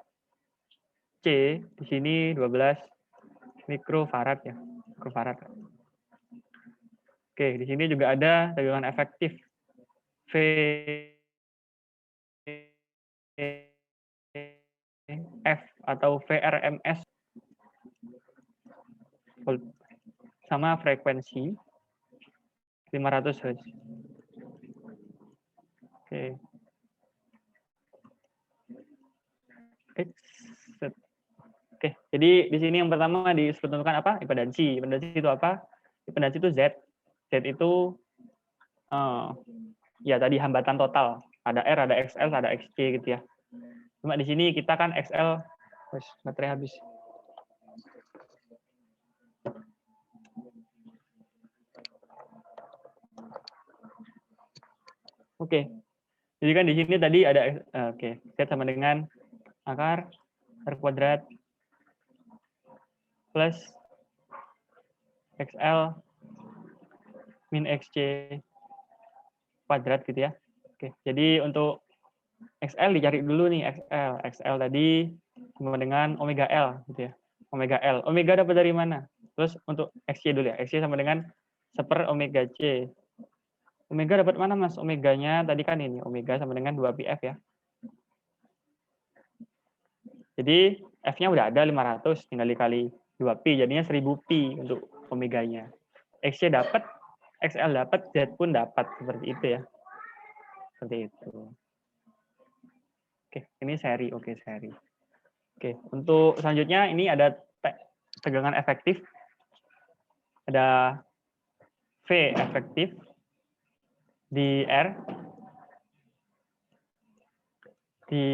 C, di sini 12 mikrofarad ya. Mikrofarad. Oke, di sini juga ada tegangan efektif V F atau VRMS sama frekuensi 500 Hz. Oke. Oke, jadi di sini yang pertama ditentukan apa? Impedansi. Impedansi itu apa? Impedansi itu Z. Z itu ya tadi hambatan total. Ada R, ada XL, ada XC gitu ya. Cuma di sini kita kan XL, baterai habis. Oke. Jadi kan di sini tadi ada Z sama dengan akar R kuadrat plus XL min XC kuadrat gitu ya. Oke. Jadi untuk XL dicari dulu nih, XL tadi sama dengan omega L gitu ya. Omega L. Omega dapat dari mana? Terus untuk XC dulu ya. XC sama dengan 1/, omega C. Omega dapat mana, Mas? Omeganya tadi kan ini, omega sama dengan 2πf ya. Jadi F-nya udah ada 500, tinggal dikali 2pi, jadinya 1000 pi untuk omeganya. X-nya dapat, XL dapat, Z pun dapat, seperti itu ya. Seperti itu. Oke, ini seri. Oke, seri. Oke, untuk selanjutnya ini ada tegangan efektif. Ada V efektif di R, di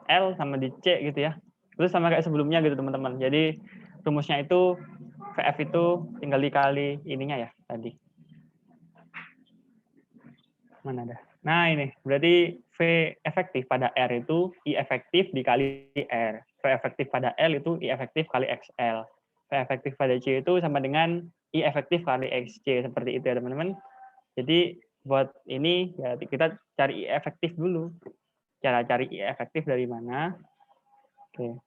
L sama di C gitu ya. Terus sama kayak sebelumnya gitu teman-teman. Jadi rumusnya itu VF itu tinggal dikali ininya ya tadi. Mana ada? Nah ini berarti V efektif pada R itu I efektif dikali R. V efektif pada L itu I efektif kali XL. V efektif pada C itu sama dengan I efektif kali XC. Seperti itu ya teman-teman. Jadi buat ini ya kita cari I efektif dulu. Cara cari I efektif dari mana? Oke.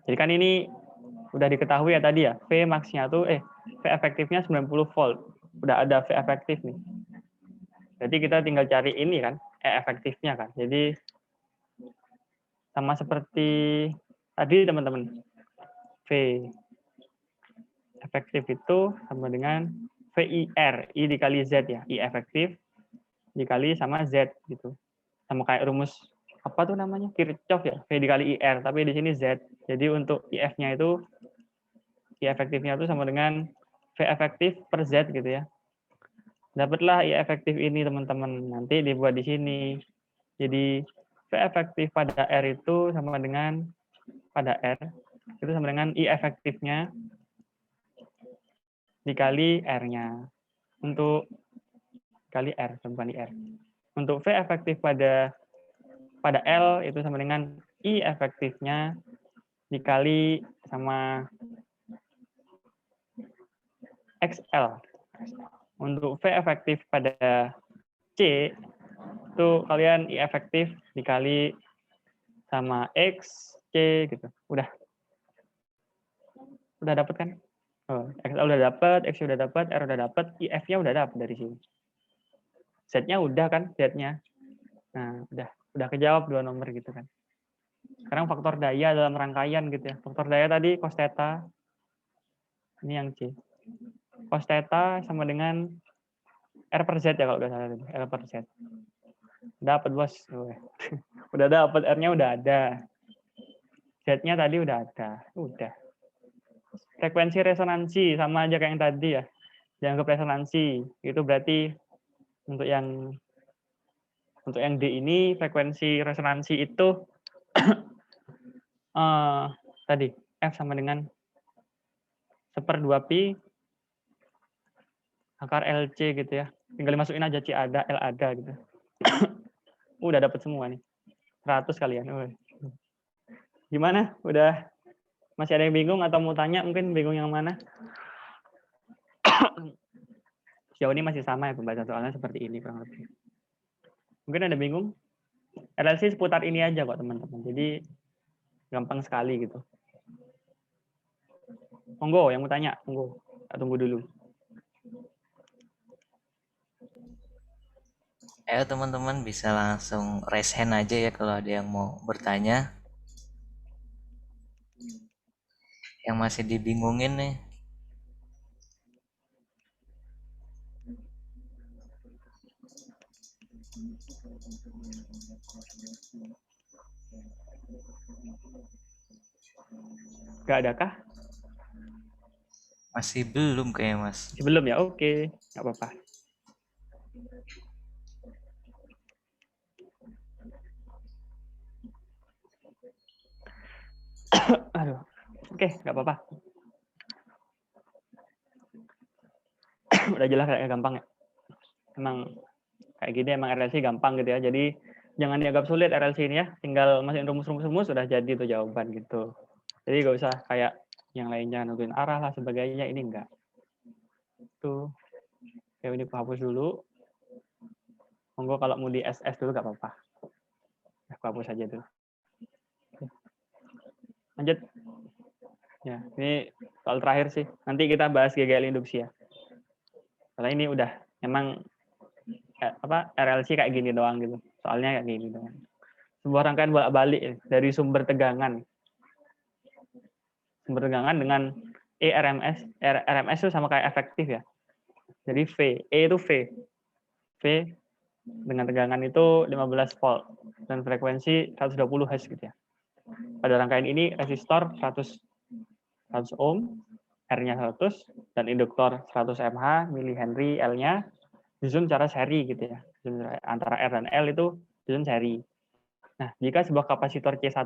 Jadi kan ini udah diketahui ya tadi ya, V max-nya tuh V efektifnya 90 volt. Udah ada V efektif nih. Jadi kita tinggal cari ini kan, E efektifnya kan. Jadi sama seperti tadi teman-teman. V efektif itu sama dengan VIR, I dikali Z ya. I efektif dikali sama Z gitu. Sama kayak rumus apa tuh namanya? Kirchhoff ya, V dikali IR, tapi di sini Z. Jadi untuk IF-nya itu I efektifnya itu sama dengan V efektif per Z gitu ya. Dapatlah I efektif ini teman-teman. Nanti dibuat di sini. Jadi V efektif pada R itu sama dengan pada R itu sama dengan I efektifnya dikali R-nya. Untuk kali R, bukan IR. Untuk V efektif pada L itu sama dengan I efektifnya dikali sama XL. Untuk V efektif pada C itu kalian I efektif dikali sama X, C gitu. Udah dapat kan? Oh, XL udah dapat, X udah dapat, R udah dapat, IF-nya udah dapat dari sini. Z-nya udah kan, Z-nya. Nah, udah kejawab 2 nomor gitu kan. Sekarang faktor daya dalam rangkaian gitu ya. Faktor daya tadi cos theta. Ini yang C. Cos theta sama dengan R per Z ya kalau nggak salah tadi. R per Z. Dapat bos. Udah dapat, R-nya udah ada. Z-nya tadi udah ada. Udah. Frekuensi resonansi sama aja kayak yang tadi ya. Dianggap resonansi. Itu berarti untuk yang D ini frekuensi resonansi itu tadi F sama dengan 1/2pi akar LC gitu ya. Tinggal dimasukin aja C ada, L ada gitu. Udah dapat semua nih. 100 kalian. Gimana? Udah masih ada yang bingung atau mau tanya? Mungkin bingung yang mana? Sejauh ini masih sama ya pembahasan soalnya seperti ini kurang lebih. Mungkin ada bingung? RLC seputar ini aja kok teman-teman. Jadi gampang sekali gitu. Monggo yang mau tanya, monggo. Tunggu dulu. Ayo teman-teman bisa langsung raise hand aja ya kalau ada yang mau bertanya. Yang masih dibingungin nih. Gak adakah? Masih belum kayaknya mas. Masih belum ya? Oke, nggak apa-apa. Aduh, oke, nggak apa-apa. Udah jelas kayak gampang ya. Emang kayak gini emang RLC gampang gitu ya. Jadi jangan dianggap sulit RLC ini ya. Tinggal masukin rumus-rumus sudah jadi tuh jawaban gitu. Jadi nggak usah kayak yang lainnya nentuin arah lah sebagainya. Ini enggak. Tuh. Ya ini aku hapus dulu. Monggo kalau mau di SS dulu nggak apa-apa. Aku hapus aja dulu. Lanjut. Ya, ini soal terakhir sih. Nanti kita bahas GGL induksi ya. Karena ini udah emang RLC kayak gini doang gitu. Soalnya kayak gini. Sebuah rangkaian bolak-balik dari sumber tegangan. Sumber tegangan dengan RMS. RMS itu sama kayak efektif ya. Jadi V. E itu V. V dengan tegangan itu 15 volt. Dan frekuensi 120 Hz gitu ya. Pada rangkaian ini resistor 100 ohm, R-nya 100, dan induktor 100 mH, milihenry L-nya, disusun secara seri gitu ya. Antara R dan L itu disusun seri. Nah, jika sebuah kapasitor C1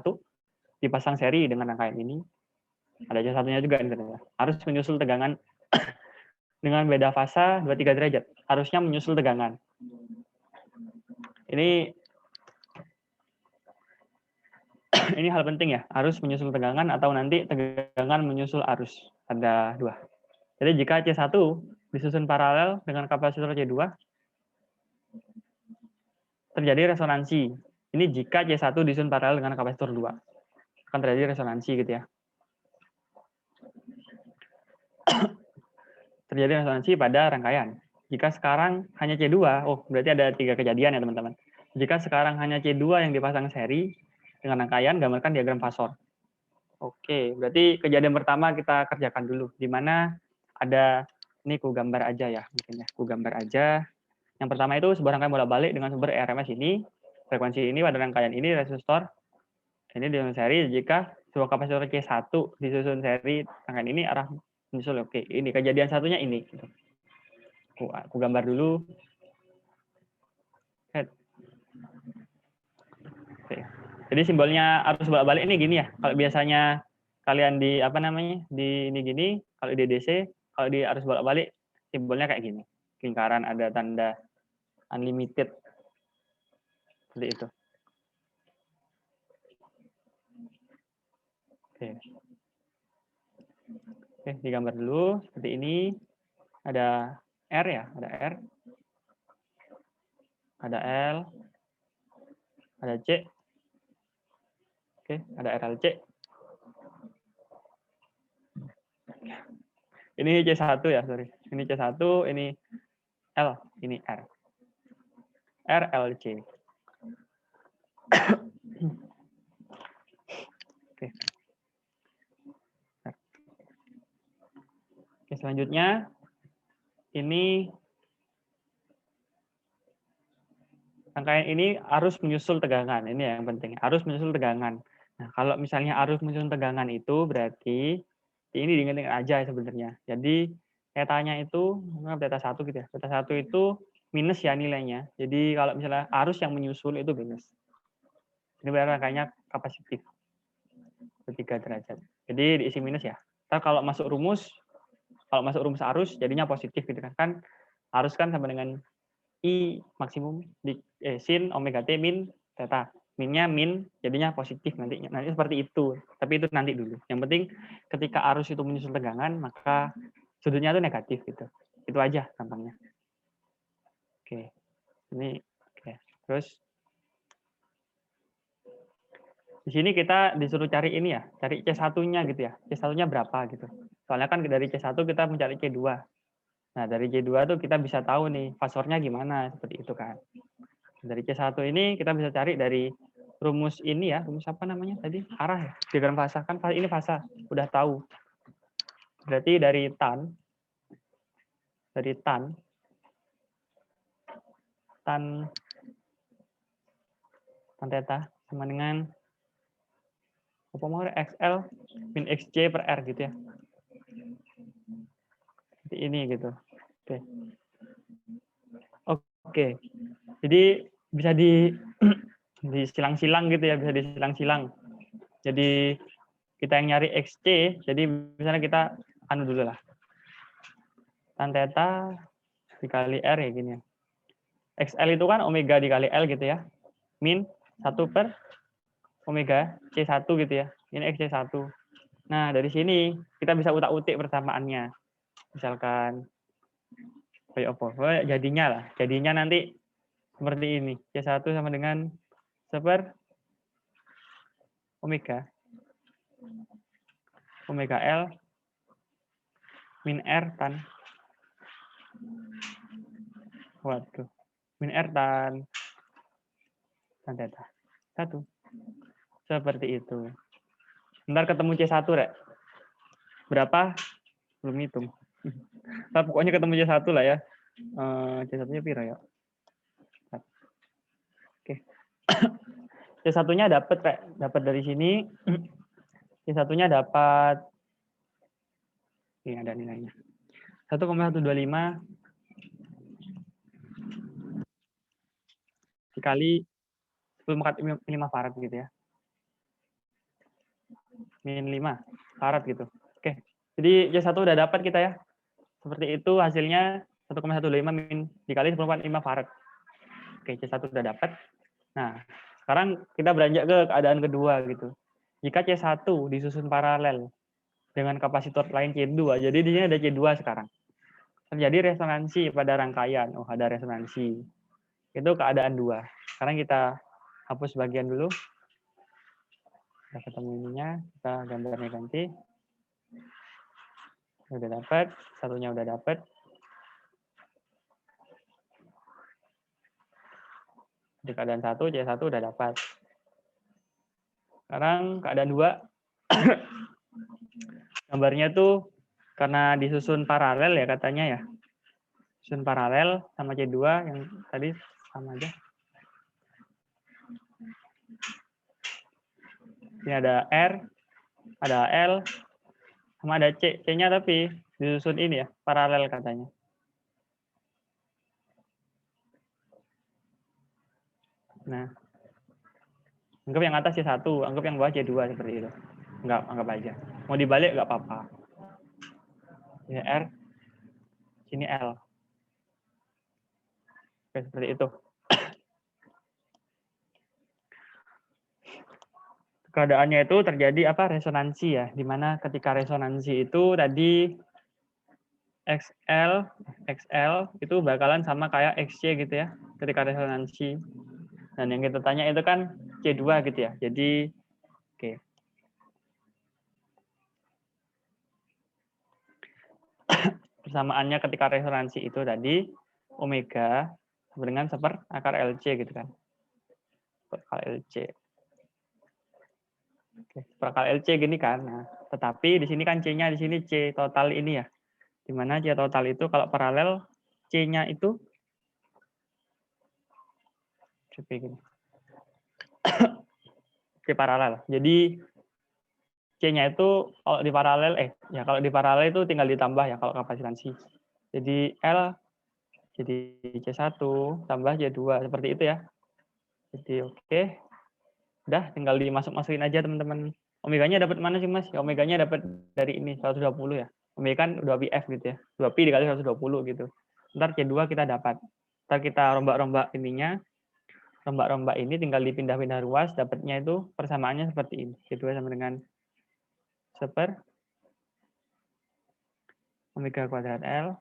dipasang seri dengan rangkaian ini, ada C1-nya juga ini harus menyusul tegangan dengan beda fasa 23 derajat. Harusnya menyusul tegangan. Ini hal penting ya, harus menyusul tegangan atau nanti tegangan menyusul arus. Ada dua. Jadi jika C1 disusun paralel dengan kapasitor C2, terjadi resonansi. Ini jika C1 disusun paralel dengan kapasitor 2. Akan terjadi resonansi gitu ya. Terjadi resonansi pada rangkaian. Jika sekarang hanya C2, berarti ada 3 kejadian ya teman-teman. Jika sekarang hanya C2 yang dipasang seri dengan rangkaian, gambarkan diagram fasor. Oke, berarti kejadian pertama kita kerjakan dulu. Di mana ada, ini ku gambar aja ya, mungkin ya. Ku gambar aja. Yang pertama itu sebuah rangkaian bolak-balik dengan sumber RMS ini, frekuensi ini pada rangkaian ini, resistor ini disusun seri. Jika sebuah kapasitor C1 disusun seri rangkaian ini arah menyusul. Oke, ini kejadian satunya ini. Aku gambar dulu. Oke. Jadi simbolnya arus bolak-balik ini gini ya. Kalau biasanya kalian di di ini gini, kalau di DC, kalau di arus bolak-balik simbolnya kayak gini. Lingkaran ada tanda unlimited. Seperti itu. Oke. Oke, digambar dulu seperti ini. Ada R ya, ada R. Ada L. Ada C. Oke, ada RLC. Ini C1 ya, sorry. Ini C1, ini L, ini R. RLC. Oke. Oke, selanjutnya ini rangkaian ini arus menyusul tegangan. Ini yang penting, arus menyusul tegangan. Nah, kalau misalnya arus menyusul tegangan itu berarti ini diingat-ingat aja sebenarnya. Jadi tetanya itu theta 1 gitu ya. Theta 1 itu minus ya nilainya. Jadi kalau misalnya arus yang menyusul itu minus. Ini berarti rangkaiannya kapasitif. 3 derajat. Jadi diisi minus ya. Ntar kalau masuk rumus arus jadinya positif gitu kan. Kan arus kan sama dengan I maksimum di sin omega T min theta. Minnya min jadinya positif nanti seperti itu. Tapi itu nanti dulu. Yang penting ketika arus itu menyusul tegangan maka sudutnya itu negatif gitu. Itu aja gampangnya. Oke. Ini oke. Terus di sini kita disuruh cari ini ya, cari C1-nya gitu ya. C1-nya berapa gitu. Soalnya kan dari C1 kita mencari C2. Nah, dari C2 tuh kita bisa tahu nih fasornya gimana, seperti itu kan. Dari C1 ini kita bisa cari dari rumus ini ya, rumus apa namanya tadi? Arah ya, diagram fasa. Kan ini fasa, udah tahu. Berarti dari tan theta sama dengan apa mau XL min XC per R gitu ya. Seperti ini gitu. Oke. Oke. Jadi bisa disilang-silang gitu ya, bisa disilang-silang. Jadi kita yang nyari XC, jadi misalnya kita anu dulu lah. Tan theta dikali R ya gini ya. XL itu kan omega dikali L gitu ya. Min 1 per omega C1 gitu ya. Ini XC1. Nah, dari sini kita bisa utak-utik persamaannya. Misalkan kayak apa? Jadinya lah. Jadinya nanti seperti ini. C1 sama dengan 1 per omega L min R tan. Waduh. Min R tan tan theta. 1. Seperti itu. Bentar ketemu C1, Rek. Berapa? Belum hitung. Nah, pokoknya ketemu C1 lah ya. C1-nya pira ya? Oke. C1-nya dapat, Rek. Dapat dari sini. C1-nya dapat. Ini ada nilainya. 1,125 dikali 10⁻5 farad gitu ya. Min 5 farad gitu. Oke. Jadi C1 udah dapat kita ya. Seperti itu hasilnya 1,125 min dikali 10,5 farad. Oke, C1 udah dapat. Nah, sekarang kita beranjak ke keadaan kedua gitu. Jika C1 disusun paralel dengan kapasitor lain C2, jadi di sini ada C2 sekarang. Terjadi resonansi pada rangkaian. Oh, ada resonansi. Itu keadaan 2. Sekarang kita hapus bagian dulu. Udah ketemu ininya, kita gambarnya ganti. Udah dapat, satunya udah dapat. Di keadaan 1, C1 udah dapat. Sekarang keadaan 2. Gambarnya tuh karena disusun paralel ya katanya ya. Susun paralel sama C2 yang tadi sama aja. Ini ada R, ada L, sama ada C. C-nya tapi disusun ini ya, paralel katanya. Nah, anggap yang atas C1, anggap yang bawah C2 seperti itu. Anggap aja. Mau dibalik nggak apa-apa. Ini R, sini L. Oke, seperti itu. Keadaannya itu terjadi apa? Resonansi ya. Dimana ketika resonansi itu tadi XL itu bakalan sama kayak XC gitu ya. Ketika resonansi. Dan yang kita tanya itu kan C2 gitu ya. Jadi, oke. Persamaannya ketika resonansi itu tadi, omega dengan seperakar LC gitu kan. Seperakar LC. Oke, seperakar LC gini kan. Nah, tetapi di sini kan C-nya di sini C total ini ya. Di mana C total itu kalau paralel C-nya itu gini. C paralel. Jadi C-nya itu kalau di paralel itu tinggal ditambah ya kalau kapasitansi. Jadi L jadi C1 tambah C2 seperti itu ya. Jadi oke. Udah tinggal dimasuk-masukin aja teman-teman. Omeganya dapat mana sih Mas? Ya, omeganya dapat dari ini 120 ya. Omega kan 2πf gitu ya. 2pi dikali 120 gitu. Ntar C2 kita dapat. Ntar kita rombak-rombak ininya. Rombak-rombak ini tinggal dipindah-pindah ruas, dapatnya itu persamaannya seperti ini. C2 sama dengan seper omega kuadrat L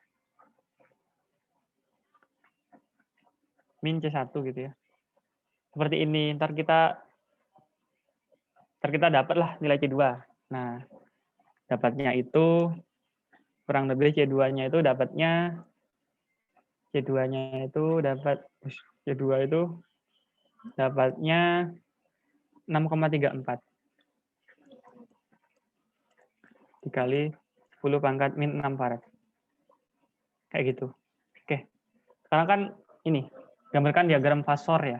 min C1 gitu ya. Seperti ini. Ntar kita dapatlah nilai C2. Nah, dapatnya itu kurang lebih C2-nya itu dapatnya C2 itu dapatnya 6,34 dikali 10 pangkat min 6 farad. Kayak gitu. Oke. Sekarang kan ini, gambarkan diagram fasor ya.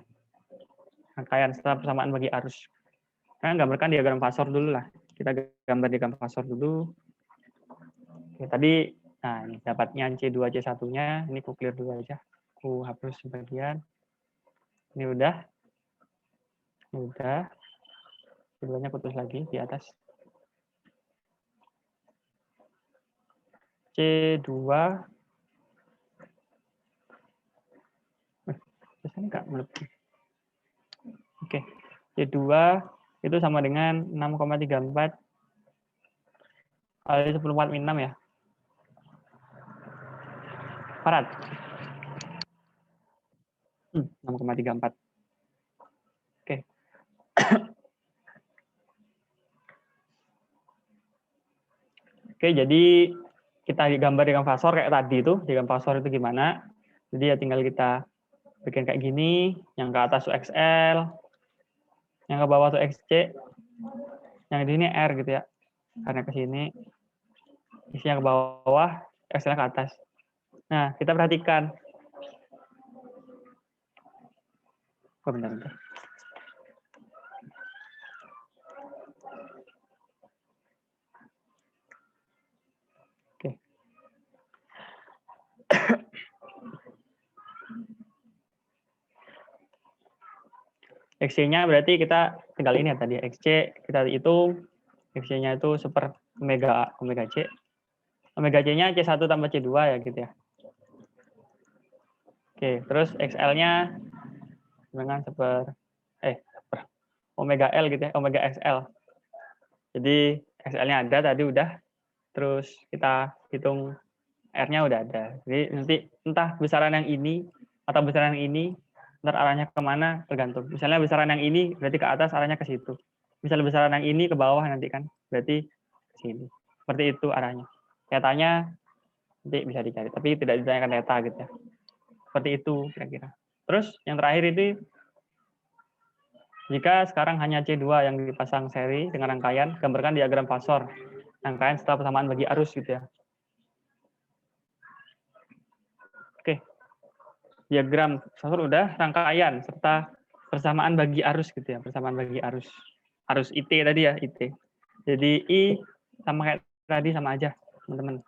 Rangkaian setelah persamaan bagi arus. Sekarang gambarkan diagram fasor dulu lah. Kita gambar diagram fasor dulu. Oke, tadi, nah ini dapatnya C2, C1-nya. Ini aku clear dulu aja. Aku hapus sebagian. Ini udah. Keduanya putus lagi di atas. C2 enggak melebihi. Oke. C2 itu sama dengan 6,34 kali 10⁻6 ya. Farad. 6,34. Oke. Oke, jadi kita gambar dengan fasor kayak tadi itu. Diagram fasor itu gimana? Jadi ya tinggal kita bikin kayak gini, yang ke atas tuh XL, yang ke bawah tuh XC, yang di sini R gitu ya. Karena ke sini, isinya ke bawah, XL ke atas. Nah, kita perhatikan. Oh, bentar. Oke. XC-nya berarti kita tinggal ini ya tadi. XC kita hitung, XC-nya itu super omega C. Omega C-nya C1 tambah C2 ya gitu ya. Oke, terus XL-nya dengan omega L gitu ya, omega XL. Jadi XL-nya ada tadi udah, terus kita hitung R-nya udah ada. Jadi nanti entah besaran yang ini atau besaran yang ini, ntar arahnya kemana tergantung. Misalnya besaran yang ini berarti ke atas arahnya ke situ. Misalnya besaran yang ini ke bawah nanti kan, berarti ke sini. Seperti itu arahnya. Tetanya nanti bisa dicari, tapi tidak ditanyakan teta gitu ya. Seperti itu kira-kira. Terus yang terakhir itu, jika sekarang hanya C2 yang dipasang seri dengan rangkaian, gambarkan diagram fasor. Rangkaian setelah persamaan bagi arus gitu ya. Oke. Diagram fasor udah, rangkaian serta persamaan bagi arus gitu ya, persamaan bagi arus. Arus IT tadi ya, IT. Jadi I sama kayak tadi sama aja, teman-teman.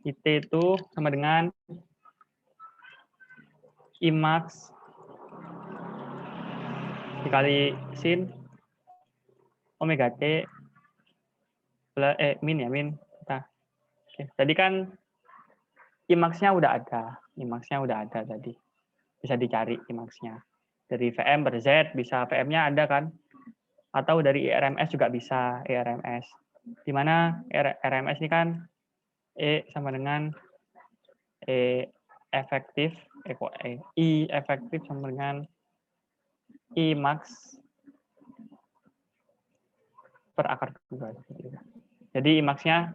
IT itu sama dengan I max dikali sin omega T plus min ya, min. Nah, oke. Tadi kan IMAX-nya udah ada. IMAX-nya udah ada tadi. Bisa dicari IMAX-nya. Dari VM per Z, bisa VM-nya ada kan? Atau dari IRMS juga bisa, IRMS. Di mana IRMS ini kan E sama dengan E efektif, I efektif sama dengan I max per akar 2. Jadi I max-nya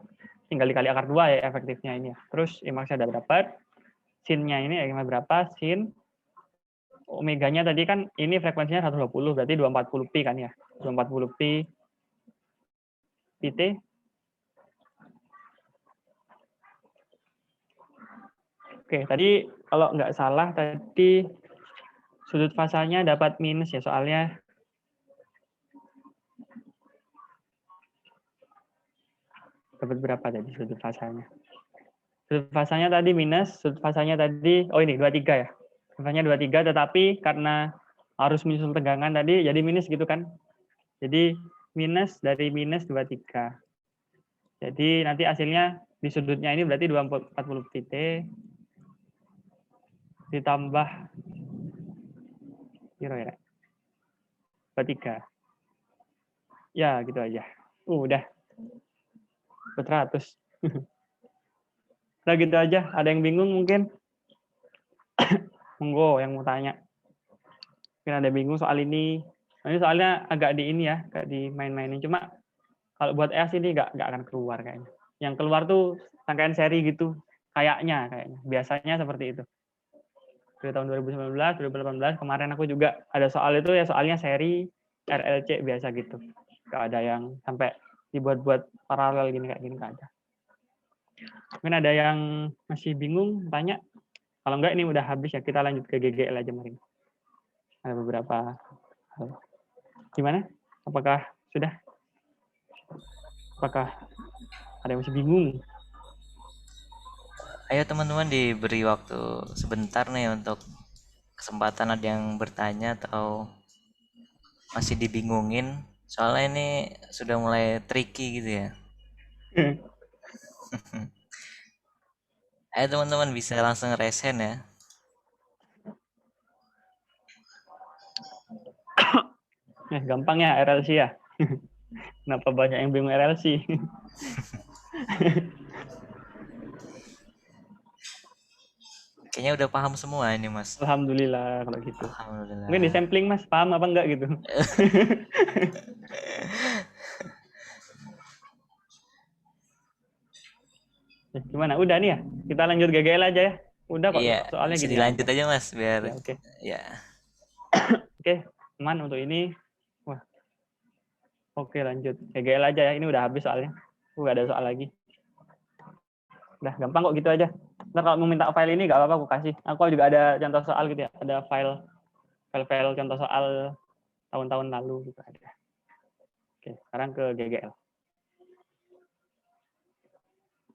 tinggal dikali akar 2 ya efektifnya ini ya. Terus I max-nya udah dapat. Sin-nya ini berapa? Sin omeganya tadi kan ini frekuensinya 120, berarti 240 pi kan ya. 240 pi pt. Oke, tadi kalau nggak salah tadi sudut fasanya dapat minus ya, soalnya dapat berapa tadi sudut fasanya? Sudut fasanya tadi minus, sudut fasanya tadi, oh ini 23 ya. Sudut fasanya 23, tetapi karena harus menyusul tegangan tadi, jadi minus gitu kan. Jadi minus dari minus 23. Jadi nanti hasilnya di sudutnya ini berarti 240 pt ditambah kira-kira 23. Ya, gitu aja. Udah 400. Nah, gitu aja. Ada yang bingung mungkin? Monggo yang mau tanya. Mungkin ada bingung soal ini. Ini soalnya agak di ini ya, agak di main-mainin. Cuma kalau buat EAS ini nggak akan keluar kayaknya. Yang keluar tuh rangkaian seri gitu. Kayaknya. Biasanya seperti itu. Dari tahun 2019, 2018, kemarin aku juga ada soal itu ya, soalnya seri RLC biasa gitu. Nggak ada yang sampai dibuat-buat paralel gini kayak gini, nggak ada. Mungkin ada yang masih bingung, tanya. Kalau enggak ini udah habis ya, kita lanjut ke GGL aja mari. Ada beberapa hal. Gimana? Apakah sudah? Apakah ada yang masih bingung? Ayo teman-teman, diberi waktu sebentar nih untuk kesempatan ada yang bertanya atau masih dibingungin. Soalnya ini sudah mulai tricky gitu ya. Ayo teman-teman, bisa langsung resen ya. Gampang ya RLC ya. Kenapa banyak yang bingung RLC? Kayaknya udah paham semua ini mas. Alhamdulillah kalau gitu. Mungkin di Alhamdulillah. sampling mas, paham apa enggak gitu? Gimana? Udah nih ya? Kita lanjut GGL aja ya? Udah kok Iya, soalnya bisa gini dilanjut aja. aja Mas biar Ya oke. ya. Oke, teman untuk ini. Wah, oke lanjut. GGL aja ya. Ini udah habis soalnya. Gak ada soal lagi. Udah gampang kok gitu aja. Ntar kalau mau minta file ini gak apa-apa aku kasih. Aku juga ada contoh soal gitu ya. Ada file contoh soal tahun-tahun lalu gitu ada. Oke, sekarang ke GGL.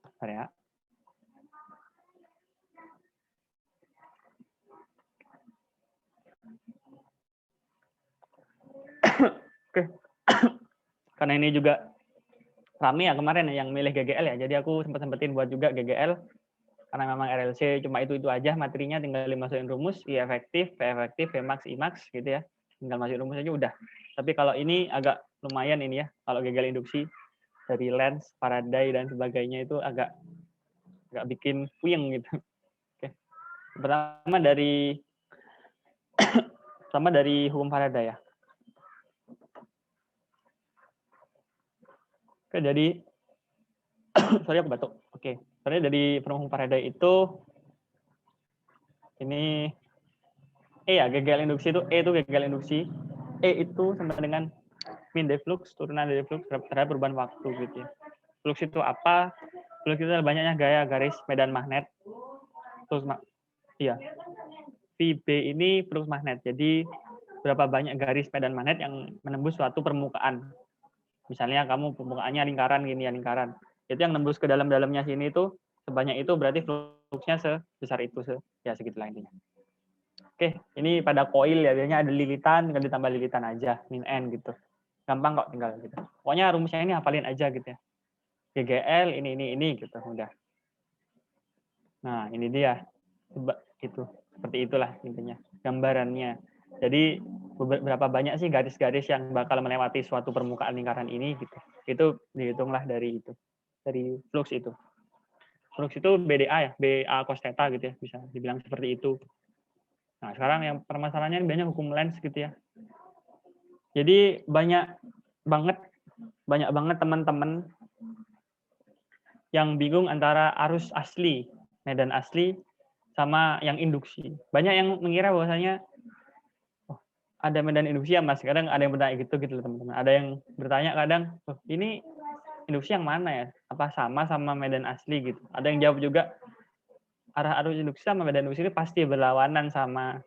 Bentar ya. Oke. Karena ini juga rame ya kemarin yang milih GGL ya. Jadi aku sempetin buat juga GGL. Karena memang RLC cuma itu aja materinya, tinggal dimasukin rumus, I efektif, P efektif, V max, I max gitu ya. Tinggal masukin rumus aja udah. Tapi kalau ini agak lumayan ini ya. Kalau GGL induksi dari Lenz, Faraday dan sebagainya itu agak bikin puyeng gitu. Oke. Pertama dari hukum Faraday ya. Oke, jadi sorry aku batuk. Oke. Soalnya dari hukum Faraday itu ini ya, GGL induksi itu E itu GGL induksi. E itu sama dengan min deflux, turunan dari flux terhadap perubahan waktu gitu ya. Flux itu apa? Flux itu banyaknya gaya garis medan magnet. Flux iya. VB ini flux magnet. Jadi berapa banyak garis medan magnet yang menembus suatu permukaan. Misalnya kamu permukaannya lingkaran gini ya, lingkaran. Itu yang nembus ke dalam-dalamnya sini itu sebanyak itu berarti fluxnya sebesar itu ya segitulah intinya. Oke, ini pada koil ya, biasanya ada lilitan, tinggal ditambah lilitan aja, min N gitu. Gampang kok tinggal gitu. Pokoknya rumusnya ini hafalin aja gitu ya. GGL, ini gitu, udah. Nah, ini dia. Itu. Seperti itulah intinya, gambarannya. Jadi, berapa banyak sih garis-garis yang bakal melewati suatu permukaan lingkaran ini gitu. Itu dihitunglah dari itu. Dari flux itu. Flux itu BDA ya, BA cos theta gitu ya, bisa dibilang seperti itu. Nah, sekarang yang permasalahannya banyak hukum Lenz gitu ya. Jadi banyak banget teman-teman yang bingung antara arus asli, medan asli, sama yang induksi. Banyak yang mengira bahwasanya oh, ada medan induksi ya Mas. Kadang ada yang bertanya gitu teman-teman. Ada yang bertanya kadang, oh, ini induksi yang mana ya? Apa sama medan asli gitu? Ada yang jawab juga arah arus induksi sama medan induksi itu pasti berlawanan sama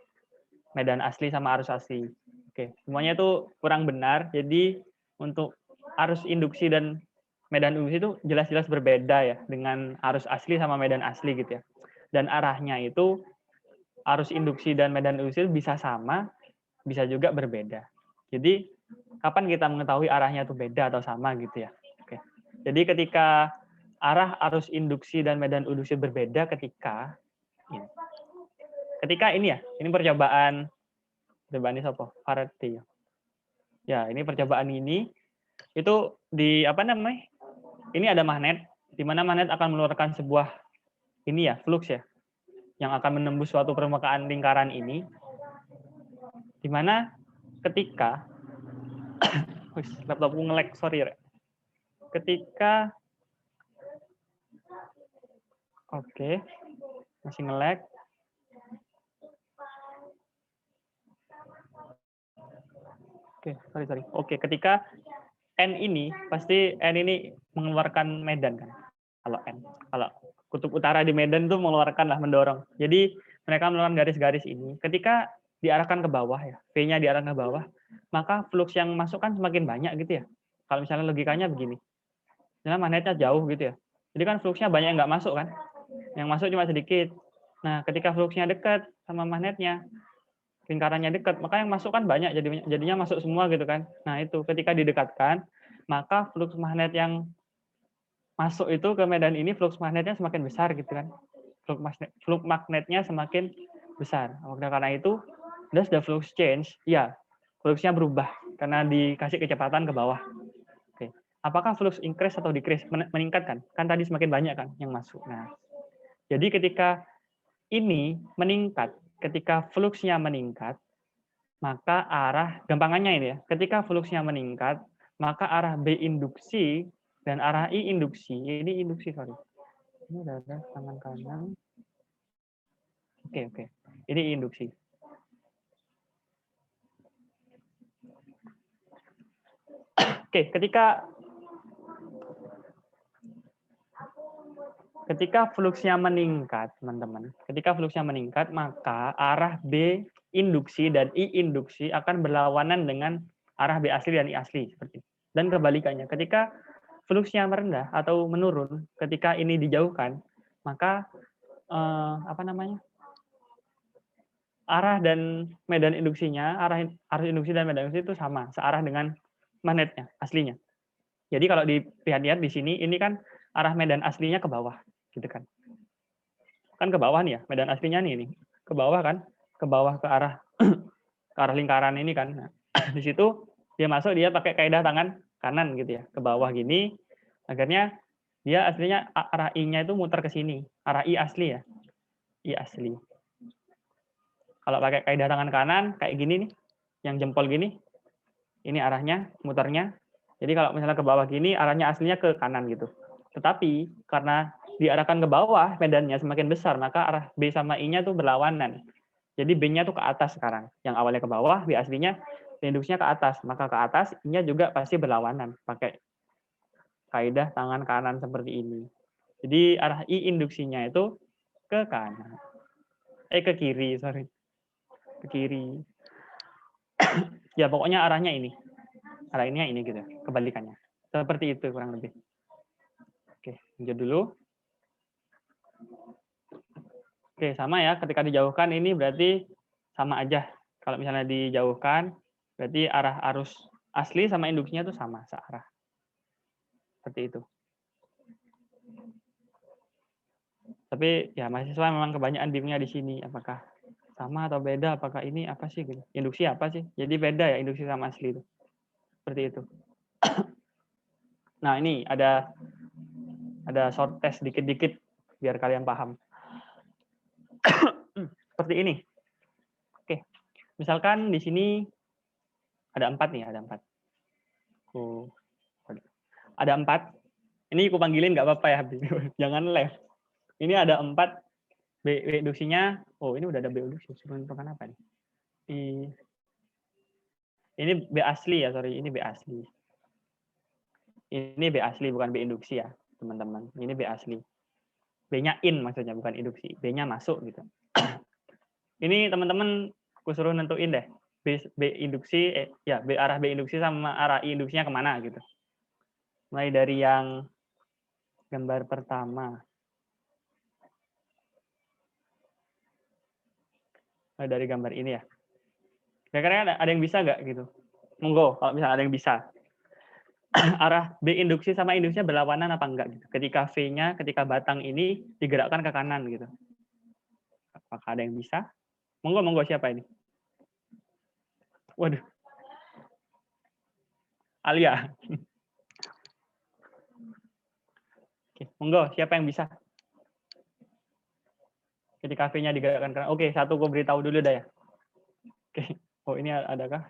medan asli sama arus asli. Oke, semuanya itu kurang benar. Jadi untuk arus induksi dan medan induksi itu jelas-jelas berbeda ya dengan arus asli sama medan asli gitu ya. Dan arahnya itu arus induksi dan medan induksi itu bisa sama, bisa juga berbeda. Jadi kapan kita mengetahui arahnya itu beda atau sama gitu ya. Oke. Jadi ketika arah arus induksi dan medan induksi berbeda ketika ini ya, ini percobaan ini apa? Faraday. Ya, ini percobaan ini itu di apa namanya? Ini ada magnet, di mana magnet akan mengeluarkan sebuah ini ya, flux ya, yang akan menembus suatu permukaan lingkaran ini, di mana ketika laptopku nge-lag, sorry ya. Ketika oke, masih nge-lag. Oke, sorry. Oke, ketika N ini, pasti N ini mengeluarkan medan kan. Kalau kutub utara di Medan itu mengeluarkan lah, mendorong. Jadi mereka mengeluarkan garis-garis ini. Ketika diarahkan ke bawah ya, V-nya diarahkan ke bawah, maka flux yang masuk kan semakin banyak gitu ya. Kalau misalnya logikanya begini, misalnya magnetnya jauh gitu ya. Jadi kan fluxnya banyak yang nggak masuk kan. Yang masuk cuma sedikit. Nah, ketika fluxnya dekat sama magnetnya, lingkarannya dekat, maka yang masuk kan banyak, jadinya masuk semua gitu kan. Nah, itu ketika didekatkan, maka flux magnet yang masuk itu ke medan ini, flux magnetnya semakin besar gitu kan. Flux magnetnya semakin besar. Karena itu, does the flux change? Ya, fluxnya berubah karena dikasih kecepatan ke bawah. Oke. Apakah flux increase atau decrease? Meningkat kan? Kan tadi semakin banyak kan yang masuk. Nah, jadi ketika ini meningkat, ketika fluxnya meningkat, maka arah, gampangannya ini ya, ketika fluxnya meningkat, maka arah B induksi dan arah I induksi, ini induksi, sorry. Ini ada tangan kanan. Oke. Ini induksi. Oke, ketika fluksnya meningkat, teman-teman. Ketika fluksnya meningkat, maka arah B induksi dan I induksi akan berlawanan dengan arah B asli dan I asli seperti itu. Dan kebalikannya, ketika fluksnya merendah atau menurun, ketika ini dijauhkan, maka arah dan medan induksinya, arah induksi dan medan induksi itu sama, searah dengan magnetnya aslinya. Jadi kalau dilihat di sini, ini kan arah medan aslinya ke bawah, gitu kan? Kan ke bawah nih ya, medan aslinya nih, ke bawah kan, ke bawah ke arah ke arah lingkaran ini kan. Nah, di situ dia masuk, dia pakai kaidah tangan kanan gitu ya, ke bawah gini, akhirnya dia aslinya arah I-nya itu muter ke sini, arah I asli ya, I asli. Kalau pakai kaidah tangan kanan kayak gini nih, yang jempol gini, ini arahnya muternya. Jadi kalau misalnya ke bawah gini, arahnya aslinya ke kanan gitu. Tetapi karena diarahkan ke bawah medannya semakin besar, maka arah B sama I-nya tuh berlawanan. Jadi B-nya tuh ke atas sekarang. Yang awalnya ke bawah, B aslinya induksinya ke atas. Maka ke atas I-nya juga pasti berlawanan pakai kaidah tangan kanan seperti ini. Jadi arah I induksinya itu ke kanan. Ke kiri, sorry. Ke kiri. Ya pokoknya arahnya ini. Arahnya ini gitu, kebalikannya. Seperti itu kurang lebih. Oke, lanjut dulu. Oke, sama ya. Ketika dijauhkan ini berarti sama aja. Kalau misalnya dijauhkan, berarti arah arus asli sama induksinya itu sama, searah. Seperti itu. Tapi ya mahasiswa memang kebanyakan bingung di sini. Apakah sama atau beda? Apakah ini apa sih? Gitu. Induksi apa sih? Jadi beda ya induksi sama asli itu. Seperti itu. Nah ini ada short test dikit-dikit biar kalian paham. Seperti ini. Oke, misalkan di sini ada 4 nih, ada 4. Ada 4. Ini aku panggilin nggak apa-apa ya, jangan live. Ini ada 4 B induksinya. Oh, ini udah ada B induksi. Menentukan apa nih? Ini B asli ya, sorry. Ini B asli. Ini B asli, bukan B induksi ya, teman-teman. Ini B asli. B-nya in maksudnya, bukan induksi. B-nya masuk gitu. Ini teman-teman aku suruh nentuin deh. B induksi, B arah B induksi sama arah I induksinya kemana gitu. Mulai dari yang gambar pertama. Mulai dari gambar ini ya. Kira-kira ada yang bisa nggak gitu? Monggo, kalau misalnya ada yang bisa. Arah B induksi sama induksinya berlawanan apa enggak gitu. Ketika V-nya, ketika batang ini digerakkan ke kanan gitu. Apakah ada yang bisa? Monggo siapa ini? Waduh. Alia. Oke, monggo siapa yang bisa? Ketika V-nya digerakkan ke kanan. Oke, satu gue beritahu dulu dah ya. Oke. Oh, ini adakah?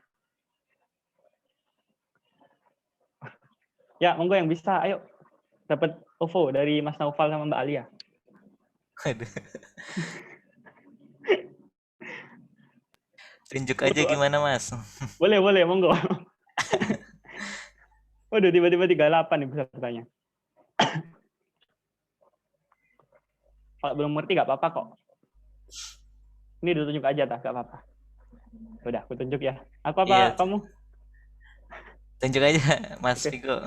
Ya, monggo yang bisa. Ayo. Dapat OVO dari Mas Naufal sama Mbak Alia. Tunjuk aja gimana, Mas. Boleh, monggo. Waduh, tiba-tiba 38 nih pesertanya. Kalau belum ngerti nggak apa-apa kok. Ini ditunjuk aja, tak? Nggak apa-apa. Udah, aku tunjuk ya. Aku apa, Iya, kamu? tunjuk aja, Mas Vigo.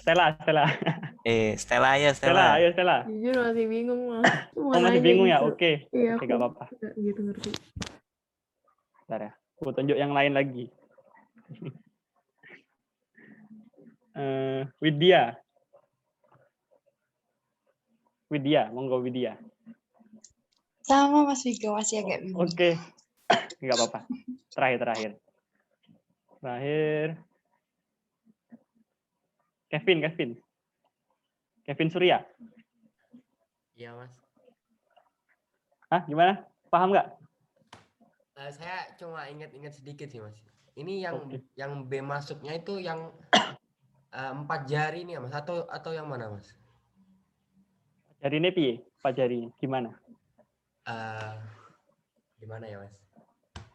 Stella. Stella aja, Stella. Ayo Stella. Jujur masih bingung, Mas. Oh, masih bingung ya? Oke. Iya, Oke, nggak apa-apa. Gitu ngerti. Bentar ya. Aku tunjuk yang lain lagi. Widya, monggo Widya. Sama Mas Vigo, masih agak bingung. Oke, nggak apa-apa. Terakhir. Kevin Surya. Iya, Mas. Gimana? Paham nggak? Saya cuma ingat-ingat sedikit sih, Mas. Ini yang B masuknya itu yang 4 jari nih, Mas. Atau yang mana, Mas? Jari ini piye? Pak jari gimana? Gimana ya, Mas?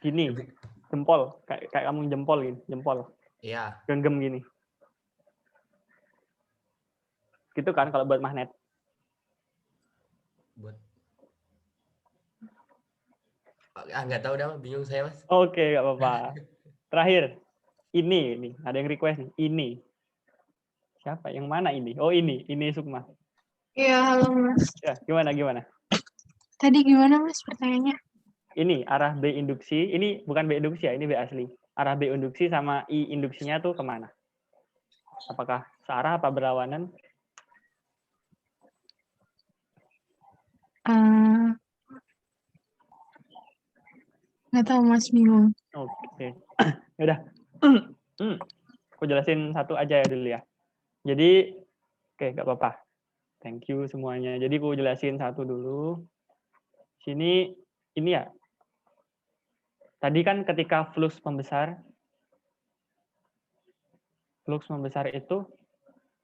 Gini, Lebih- jempol. Kayak kamu jempol gini, jempol. Iya, Genggam gini. Gitu kan kalau buat magnet. buat nggak tahu dah, bingung saya, Mas. Oke, nggak apa-apa. Terakhir, ini ada yang request nih. Ini. Siapa? Yang mana ini? Oh, ini Sukma. Iya, halo Mas. Ya, gimana? Tadi gimana Mas pertanyaannya? Ini arah B induksi, ini bukan B induksi ya, ini B asli. Arah B induksi sama I induksinya tuh kemana? Apakah searah apa berlawanan? Nggak tahu Mas, bingung. Oke. Ya udah. Aku jelasin satu aja ya dulu ya. Jadi, oke, nggak apa-apa. Thank you semuanya. Jadi aku jelasin satu dulu. Sini, ini ya. Tadi kan ketika flux membesar itu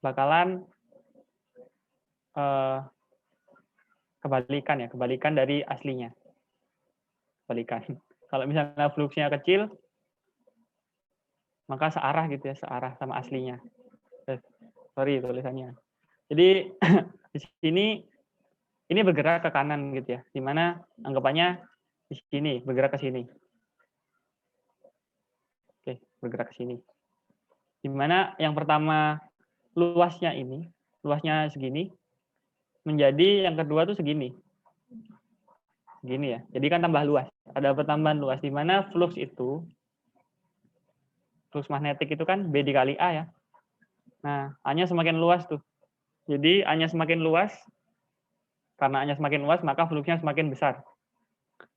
bakalan kebalikan dari aslinya. Kebalikan. Kalau misalnya fluxnya kecil, maka searah gitu ya, searah sama aslinya. Sorry tulisannya. Jadi di sini ini bergerak ke kanan gitu ya, di mana anggapannya di sini bergerak ke sini. Oke, bergerak ke sini. Di mana yang pertama luasnya segini, menjadi yang kedua tuh segini. Segini ya. Jadi kan tambah luas. Ada pertambahan luas di mana flux magnetik itu kan B dikali A ya. Nah, A-nya semakin luas tuh. Jadi A-nya semakin luas, karena A-nya semakin luas, maka fluxnya semakin besar.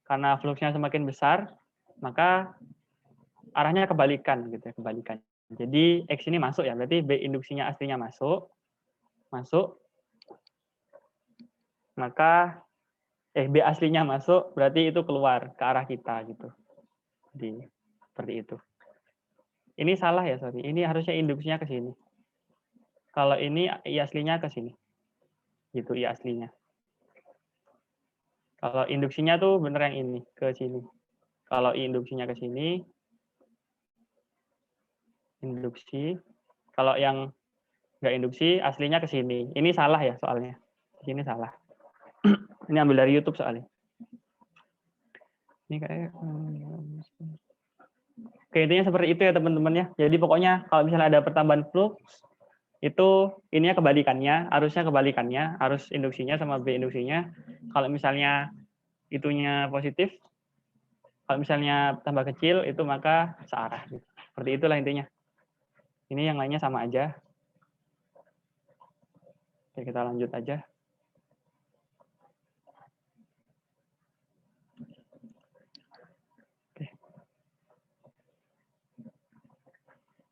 Karena fluxnya semakin besar, maka arahnya kebalikan gitu ya, kebalikan. Jadi X ini masuk ya, berarti B induksinya aslinya masuk, maka B aslinya masuk, berarti itu keluar ke arah kita gitu. Jadi seperti itu. Ini salah ya, sorry. Ini harusnya induksinya ke sini. Kalau ini I aslinya ke sini. Gitu I aslinya. Kalau induksinya tuh bener yang ini, ke sini. Kalau I induksinya ke sini, induksi. Kalau yang nggak induksi, aslinya ke sini. Ini salah ya soalnya. Di sini salah. Ini ambil dari YouTube soalnya. Ini kayak... Oke, intinya seperti itu ya teman-teman ya. Jadi pokoknya kalau misalnya ada pertambahan flux, itu ininya kebalikannya, arus induksinya sama B induksinya. Kalau misalnya itunya positif, kalau misalnya tambah kecil, itu maka searah. Seperti itulah intinya. Ini yang lainnya sama aja. Oke, kita lanjut aja.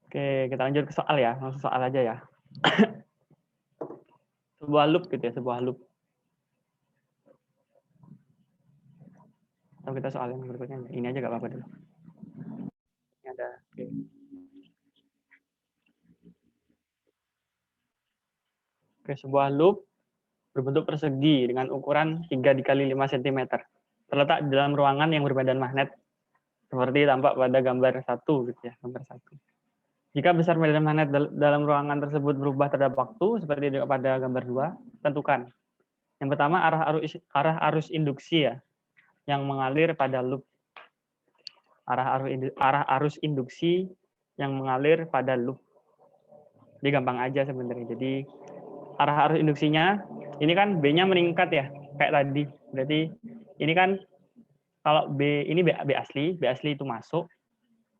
Oke, kita lanjut ke soal ya. Langsung soal aja ya. Sebuah loop gitu ya, sebuah loop. Atau kita soal yang berikutnya. Ini aja gak apa-apa dulu. Ini ada. Oke. Oke, sebuah loop berbentuk persegi dengan ukuran 3 × 5 cm. Terletak di dalam ruangan yang bermedan magnet. Seperti tampak pada gambar 1 gitu ya, gambar 1. Jika besar medan magnet dalam ruangan tersebut berubah terhadap waktu, seperti pada gambar 2, tentukan. Yang pertama arah arus induksi ya, yang mengalir pada loop. Arah arus induksi yang mengalir pada loop. Jadi gampang aja sebenarnya. Jadi arah arus induksinya, ini kan B-nya meningkat ya, kayak tadi. Berarti ini kan kalau B ini B asli itu masuk.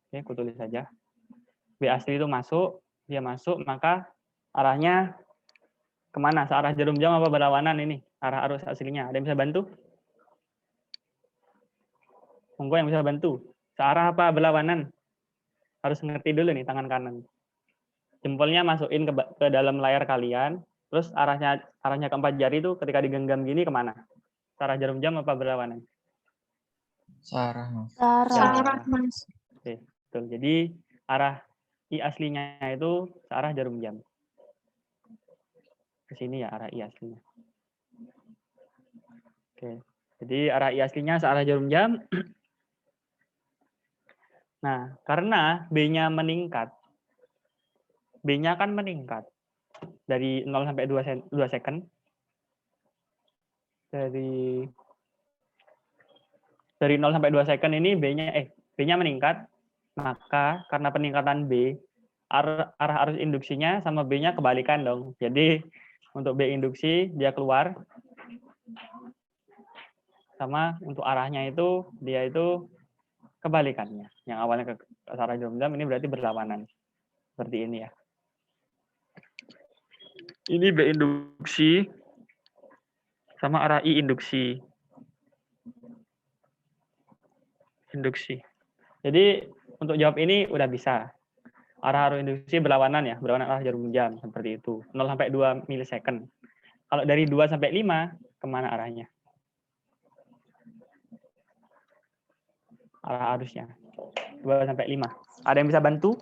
Oke, aku tulis saja. B asli itu masuk, dia masuk, maka arahnya kemana? Searah jarum jam apa berlawanan ini? Arah arus aslinya. Ada yang bisa bantu? Monggo yang bisa bantu. Searah apa berlawanan? Harus ngerti dulu nih tangan kanan. Jempolnya masukin ke dalam layar kalian, terus arahnya keempat jari itu ketika digenggam gini kemana? Searah jarum jam apa berlawanan? Searah. Searah Mas. Oke, betul. Jadi arah I aslinya itu searah jarum jam. Ke sini ya arah I aslinya. Oke. Jadi arah I aslinya searah jarum jam. Nah, karena B-nya meningkat, B-nya kan meningkat dari 0 sampai 2 second. Dari 0 sampai 2 second ini B-nya meningkat, maka karena peningkatan B, arah arus induksinya sama B-nya kebalikan dong. Jadi untuk B induksi dia keluar, sama untuk arahnya itu dia itu kebalikannya. Yang awalnya ke arah jarum jam ini berarti berlawanan. Seperti ini ya. Ini B induksi sama arah I induksi. Jadi untuk jawab ini udah bisa. Arah arus induksi berlawanan ya, berlawanan arah jarum jam seperti itu. 0 sampai 2 milisecond. Kalau dari 2 sampai 5 kemana arahnya? Arah arusnya. 2 sampai 5. Ada yang bisa bantu?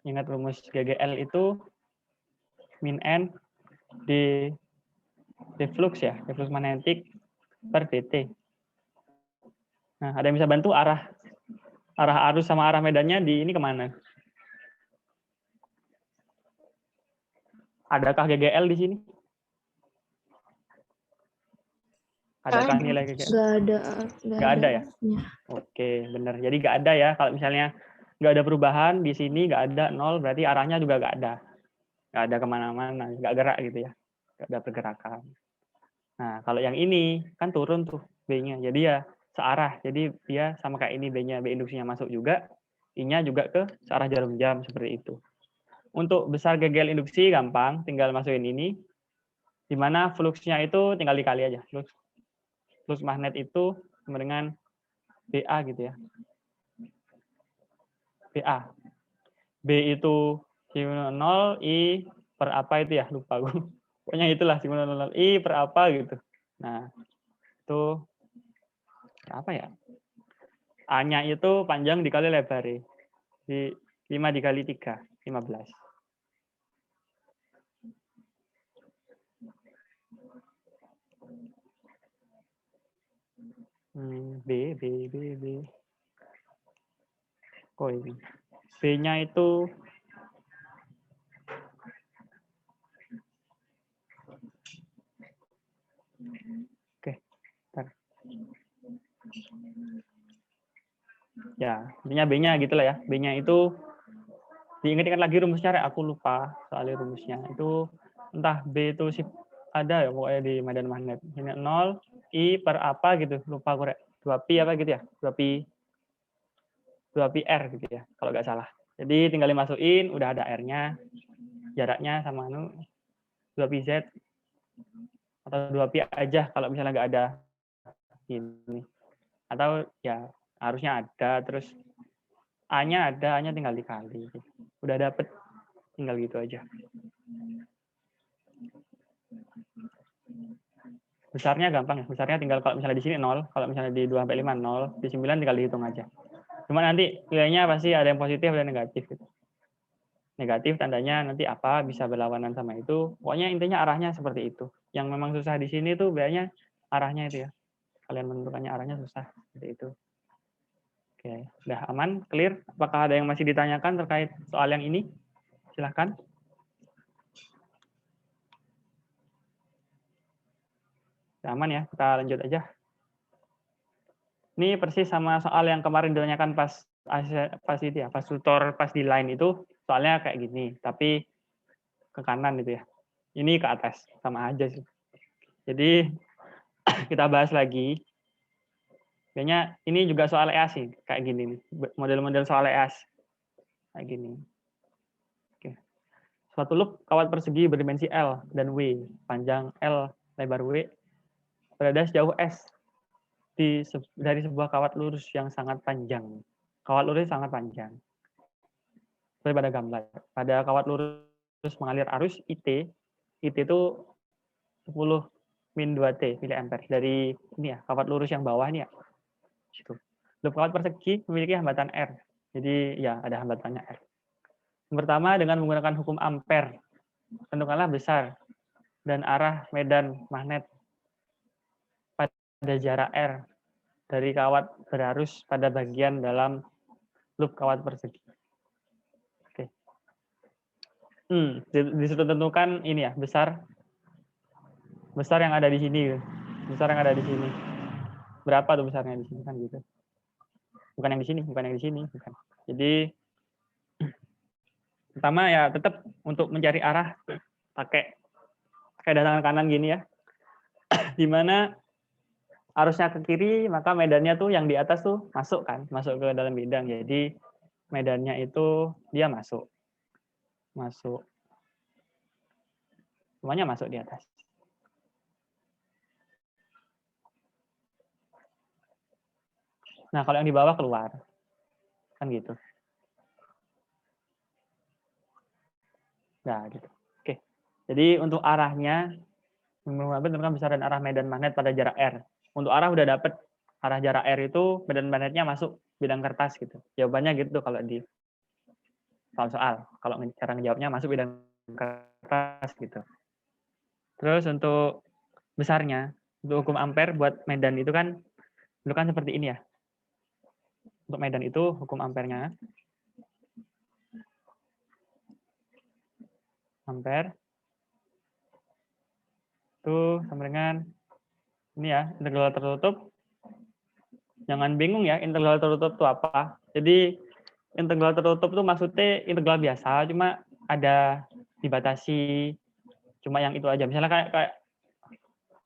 Ingat rumus GGL itu min N di flux ya, di flux magnetik per dt. Nah, ada yang bisa bantu arah arus sama arah medannya di ini kemana? Adakah GGL di sini? Adakah nilai GGL? Nggak ada ya? Oke, benar. Jadi nggak ada ya. Kalau misalnya nggak ada perubahan di sini, nggak ada 0, berarti arahnya juga nggak ada. Nggak ada kemana-mana, nggak gerak gitu ya. Nggak ada pergerakan. Nah, kalau yang ini kan turun tuh B-nya. Jadi ya searah. Jadi dia sama kayak ini B-nya, B induksinya masuk juga, I-nya juga ke searah jarum jam seperti itu. Untuk besar GGL induksi gampang, tinggal masukin ini. Di mana fluxnya itu tinggal dikali aja. Flux magnet itu sama dengan BA gitu ya. BA. B itu simul 0, I per apa itu ya, lupa gue. Pokoknya itulah simul 0, I per apa gitu. Nah, itu apa ya? A-nya itu panjang dikali lebar. Di 5 dikali 3, 15. B. Kok ini? B-nya itu oke, bentar. Ya, intinya B-nya gitulah ya. B-nya itu diingat-ingat lagi rumusnya, aku lupa soalnya rumusnya. Itu entah B itu ada ya pokoknya di medan magnet. Ini 0, I per apa gitu, lupa korek. 2pi apa gitu ya? 2pi R gitu ya, kalau nggak salah. Jadi tinggal dimasukin, udah ada R-nya, jaraknya sama 2pi Z atau 2pi aja kalau misalnya nggak ada ini. Atau ya harusnya ada, terus A-nya ada, A-nya tinggal dikali. Udah dapet, tinggal gitu aja. Besarnya gampang ya, besarnya tinggal kalau misalnya di sini 0, kalau misalnya di 2 sampai 5 0, di 9 tinggal dihitung aja. Cuma nanti nilainya pasti ada yang positif dan negatif gitu. Negatif tandanya nanti apa bisa berlawanan sama itu. Pokoknya intinya arahnya seperti itu. Yang memang susah di sini tuh biasanya arahnya itu ya. Kalian menentukannya arahnya susah seperti itu. Oke, udah aman, clear. Apakah ada yang masih ditanyakan terkait soal yang ini? Silahkan. Udah aman ya, kita lanjut aja. Ini persis sama soal yang kemarin ditanyakan pas itu ya, pas tutor pas di line itu soalnya kayak gini, tapi ke kanan gitu ya. Ini ke atas, sama aja sih. Jadi kita bahas lagi. Kayaknya ini juga soal EAS sih, kayak gini nih. Model-model soal EAS. Kayak gini. Oke. Suatu loop kawat persegi berdimensi L dan W, panjang L, lebar W, berada sejauh S dari sebuah kawat lurus yang sangat panjang. Kawat lurus sangat panjang. Seperti pada gambar. Pada kawat lurus mengalir arus IT itu 10 min 2T miliampere dari ini ya, kawat lurus yang bawah ini ya. Situ. Loop kawat persegi memiliki hambatan R. Jadi ya ada hambatannya R. Yang pertama dengan menggunakan hukum ampere. Tentukanlah besar dan arah medan magnet jarak R dari kawat berarus pada bagian dalam loop kawat persegi. Oke. Disuruh tentukan ini ya, besar yang ada di sini. Besar yang ada di sini. Berapa tuh besarnya di sini kan gitu. Bukan yang di sini, bukan. Jadi pertama ya tetap untuk mencari arah pakai tangan kanan gini ya. Di mana arusnya ke kiri, maka medannya tuh yang di atas tuh masuk ke dalam bidang. Jadi medannya itu dia masuk. Semuanya masuk di atas. Nah, kalau yang di bawah keluar. Kan gitu. Nah, gitu. Oke. Jadi untuk arahnya menentukan besaran arah medan magnet pada jarak R. Untuk arah udah dapet. Arah jarak R itu medan magnetnya masuk bidang kertas gitu. Jawabannya gitu kalau di soal. Kalau cara ngejawabnya masuk bidang kertas gitu. Terus untuk besarnya, untuk hukum ampere buat medan itu kan seperti ini ya. Untuk medan itu hukum ampernya ampere itu sama dengan ini ya, integral tertutup. Jangan bingung ya, integral tertutup itu apa. Jadi integral tertutup itu maksudnya integral biasa, cuma ada dibatasi, cuma yang itu aja. Misalnya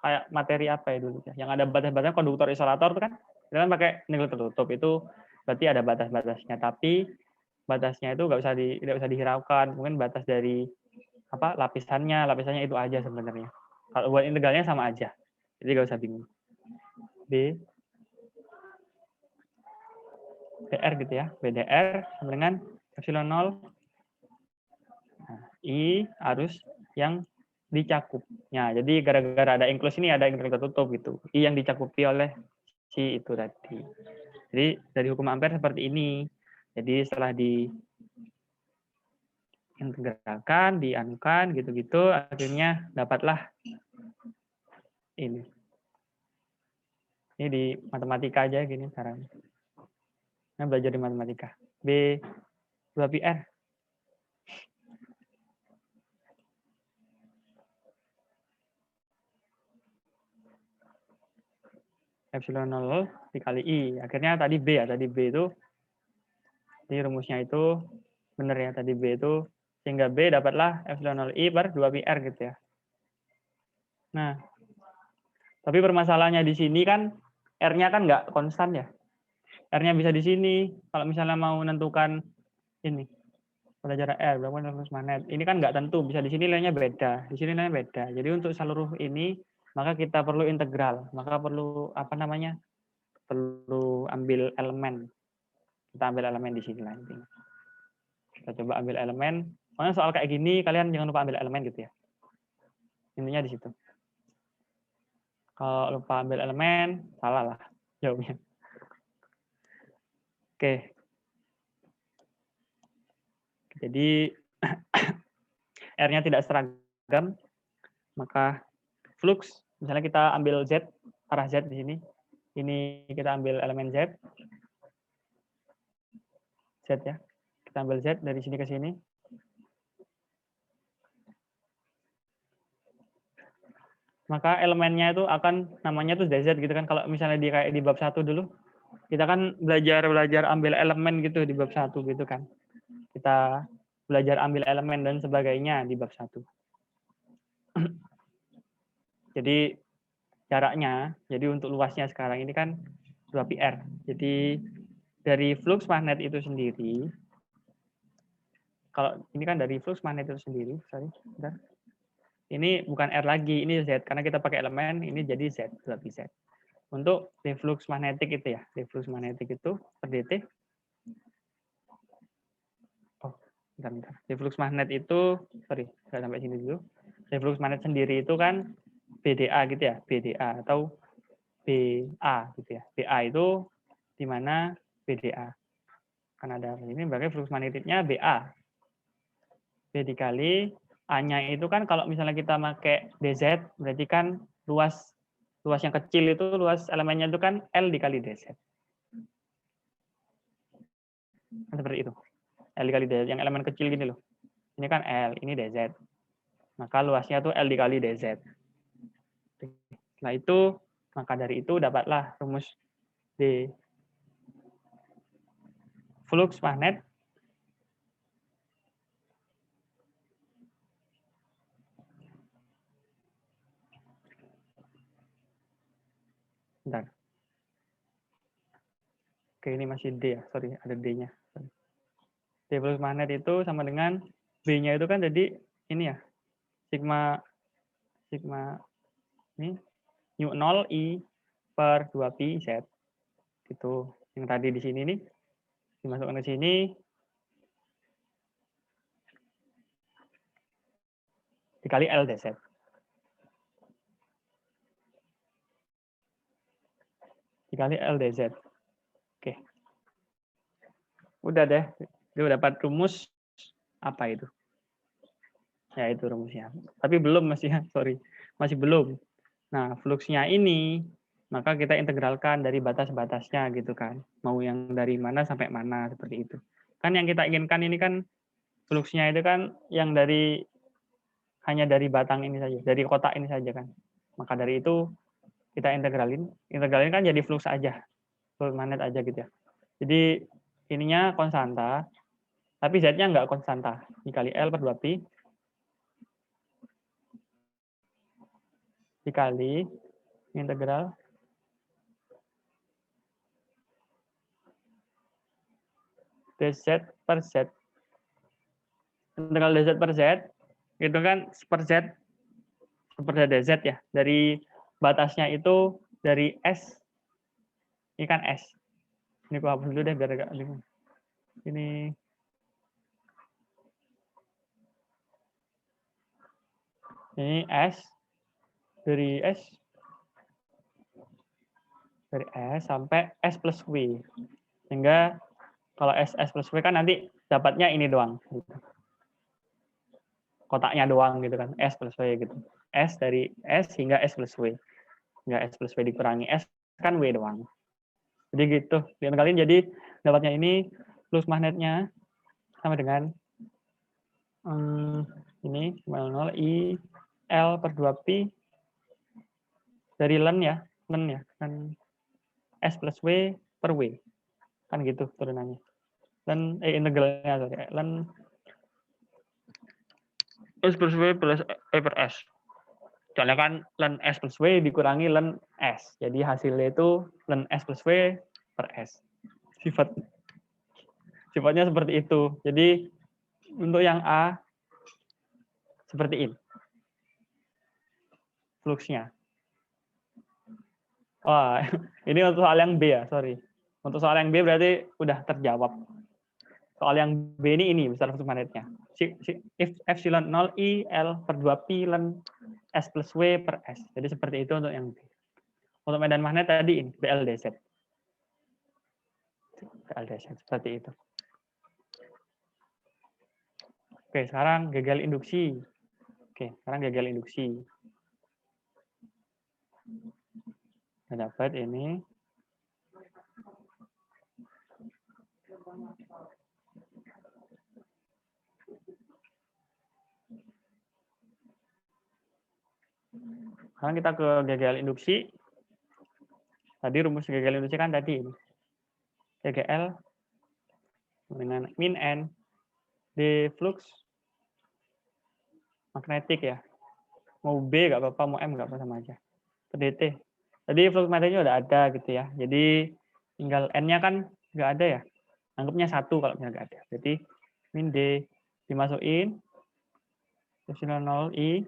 kayak materi apa ya dulu ya, yang ada batas-batasnya konduktor isolator itu kan, kita kan pakai integral tertutup itu berarti ada batas-batasnya. Tapi batasnya itu tidak usah dihiraukan, mungkin batas dari lapisannya itu aja sebenarnya. Kalau buat integralnya sama aja, jadi nggak usah bingung. B dr gitu ya, BDR sama dengan epsilon 0 I arus yang dicakupnya. Jadi gara-gara ada enclose ini ada integral tertutup gitu. I yang dicakupi oleh si itu tadi. Jadi dari hukum ampere seperti ini. Jadi setelah diintegralkan, dianukan gitu-gitu, akhirnya dapatlah ini. Ini di matematika aja gini caranya. Nah, belajar di matematika. B 2πr. Epsilon 0 dikali I. Akhirnya tadi B ya. Tadi B itu, di rumusnya itu benar ya. Tadi B itu, sehingga B dapatlah epsilon 0 I per 2πr gitu ya. Nah, tapi permasalahannya di sini kan, R-nya kan nggak konstan ya. R-nya bisa di sini. Kalau misalnya mau menentukan ini, pada jarak R, berapa arus magnet. Ini kan nggak tentu, bisa di sini nilainya beda, di sini nilainya beda. Jadi untuk seluruh ini, maka kita perlu integral. Maka perlu, perlu ambil elemen. Kita ambil elemen di sini lah intinya. Kita coba ambil elemen. Pokoknya soal kayak gini, kalian jangan lupa ambil elemen gitu ya. Intinya di situ. Kalau lupa ambil elemen, salah lah jawabnya. Oke. Jadi R-nya tidak seragam, maka flux, misalnya kita ambil Z, arah Z di sini. Ini kita ambil elemen Z. Z ya. Kita ambil Z dari sini ke sini. Maka elemennya itu akan namanya tuh ZZ gitu kan. Kalau misalnya kayak di bab 1 dulu, kita kan belajar ambil elemen gitu di bab 1 gitu kan. Kita belajar ambil elemen dan sebagainya di bab 1. Jadi jaraknya, jadi untuk luasnya sekarang ini kan 2πr. Jadi dari flux magnet itu sendiri, kalau ini kan dari flux magnet itu sendiri, bentar. Ini bukan R lagi, ini Z. Karena kita pakai elemen, ini jadi Z, 2πz. Untuk reflux magnetik itu ya, reflux magnetik itu per dt. Oh, bentar. Reflux magnet itu, sorry, saya sampai sini dulu. Reflux magnet sendiri itu kan BDA gitu ya, BDA atau BA gitu ya. BA itu di mana BDA. Kan ada ini sebagai flux magnetiknya BA. B dikali A-nya itu kan kalau misalnya kita pakai DZ, berarti kan luas luas yang kecil itu luas elemennya itu kan L dikali DZ. Kan seperti itu. L dikali DZ yang elemen kecil gini loh. Ini kan L, ini DZ. Maka luasnya tuh L dikali DZ. Setelah itu, maka dari itu dapatlah rumus D. Flux magnet bentar. Oke, ini masih D ya. Sorry, ada D-nya. D flux magnet itu sama dengan B-nya itu kan jadi ini ya. Sigma ini nu 0 I per 2pi Z. Gitu. Yang tadi di sini nih dimasukkan ke sini dikali L dz. Dikali L dz. Oke. Udah deh. Dia dapat rumus apa itu? Ya itu rumusnya. Tapi belum masih ya, sorry. Masih belum. Nah, fluxnya ini maka kita integralkan dari batas-batasnya gitu kan. Mau yang dari mana sampai mana seperti itu. Kan yang kita inginkan ini kan fluxnya itu kan yang dari hanya dari batang ini saja, dari kotak ini saja kan. Maka dari itu kita integralin kan jadi flux aja. Flux magnet aja gitu ya. Jadi ininya konstanta, tapi Z-nya enggak konstanta. Dikali L per 2pi dikali integral dz per z. Integral dz per z itu kan per z dz ya. Dari batasnya itu dari S, ini kan S. Ini aku hapus dulu deh biar agak bingung. Ini S dari S sampai S plus W. Sehingga kalau S plus W kan nanti dapatnya ini doang. Kotaknya doang gitu kan. S plus W gitu. S dari S hingga S plus W. Hingga S plus W dikurangi S kan W doang. Jadi gitu. Kalian jadi dapatnya ini flux magnetnya sama dengan ini 0 I L per 2pi dari len ya. Kan S plus W per W. Kan gitu turunannya. Dan integralnya sorry. Len S plus W plus E per S. Soalnya kan len S plus W dikurangi len S. Jadi hasilnya itu len S plus W per S. Sifatnya seperti itu. Jadi untuk yang A seperti ini. Fluxnya. Wah, ini untuk soal yang B ya, sorry. Untuk soal yang B berarti udah terjawab. Soal yang B ini besar flux magnetnya. If epsilon 0 I L per 2pi len S plus W per S. Jadi seperti itu untuk yang B. Untuk medan magnet tadi ini, BLDZ. BLDZ, seperti itu. Oke, sekarang gagal induksi. Kita dapat ini. Sekarang kita ke gagal induksi. Tadi rumus gagal induksi kan tadi ini. GGL dengan min N di flux magnetik ya. Mau B nggak apa-apa, mau M nggak apa sama aja. PDT. Tadi flux magnetiknya udah ada gitu ya. Jadi tinggal N-nya kan nggak ada ya. Anggapnya 1 kalau misalnya nggak ada. Jadi min D dimasukin epsilon 0 I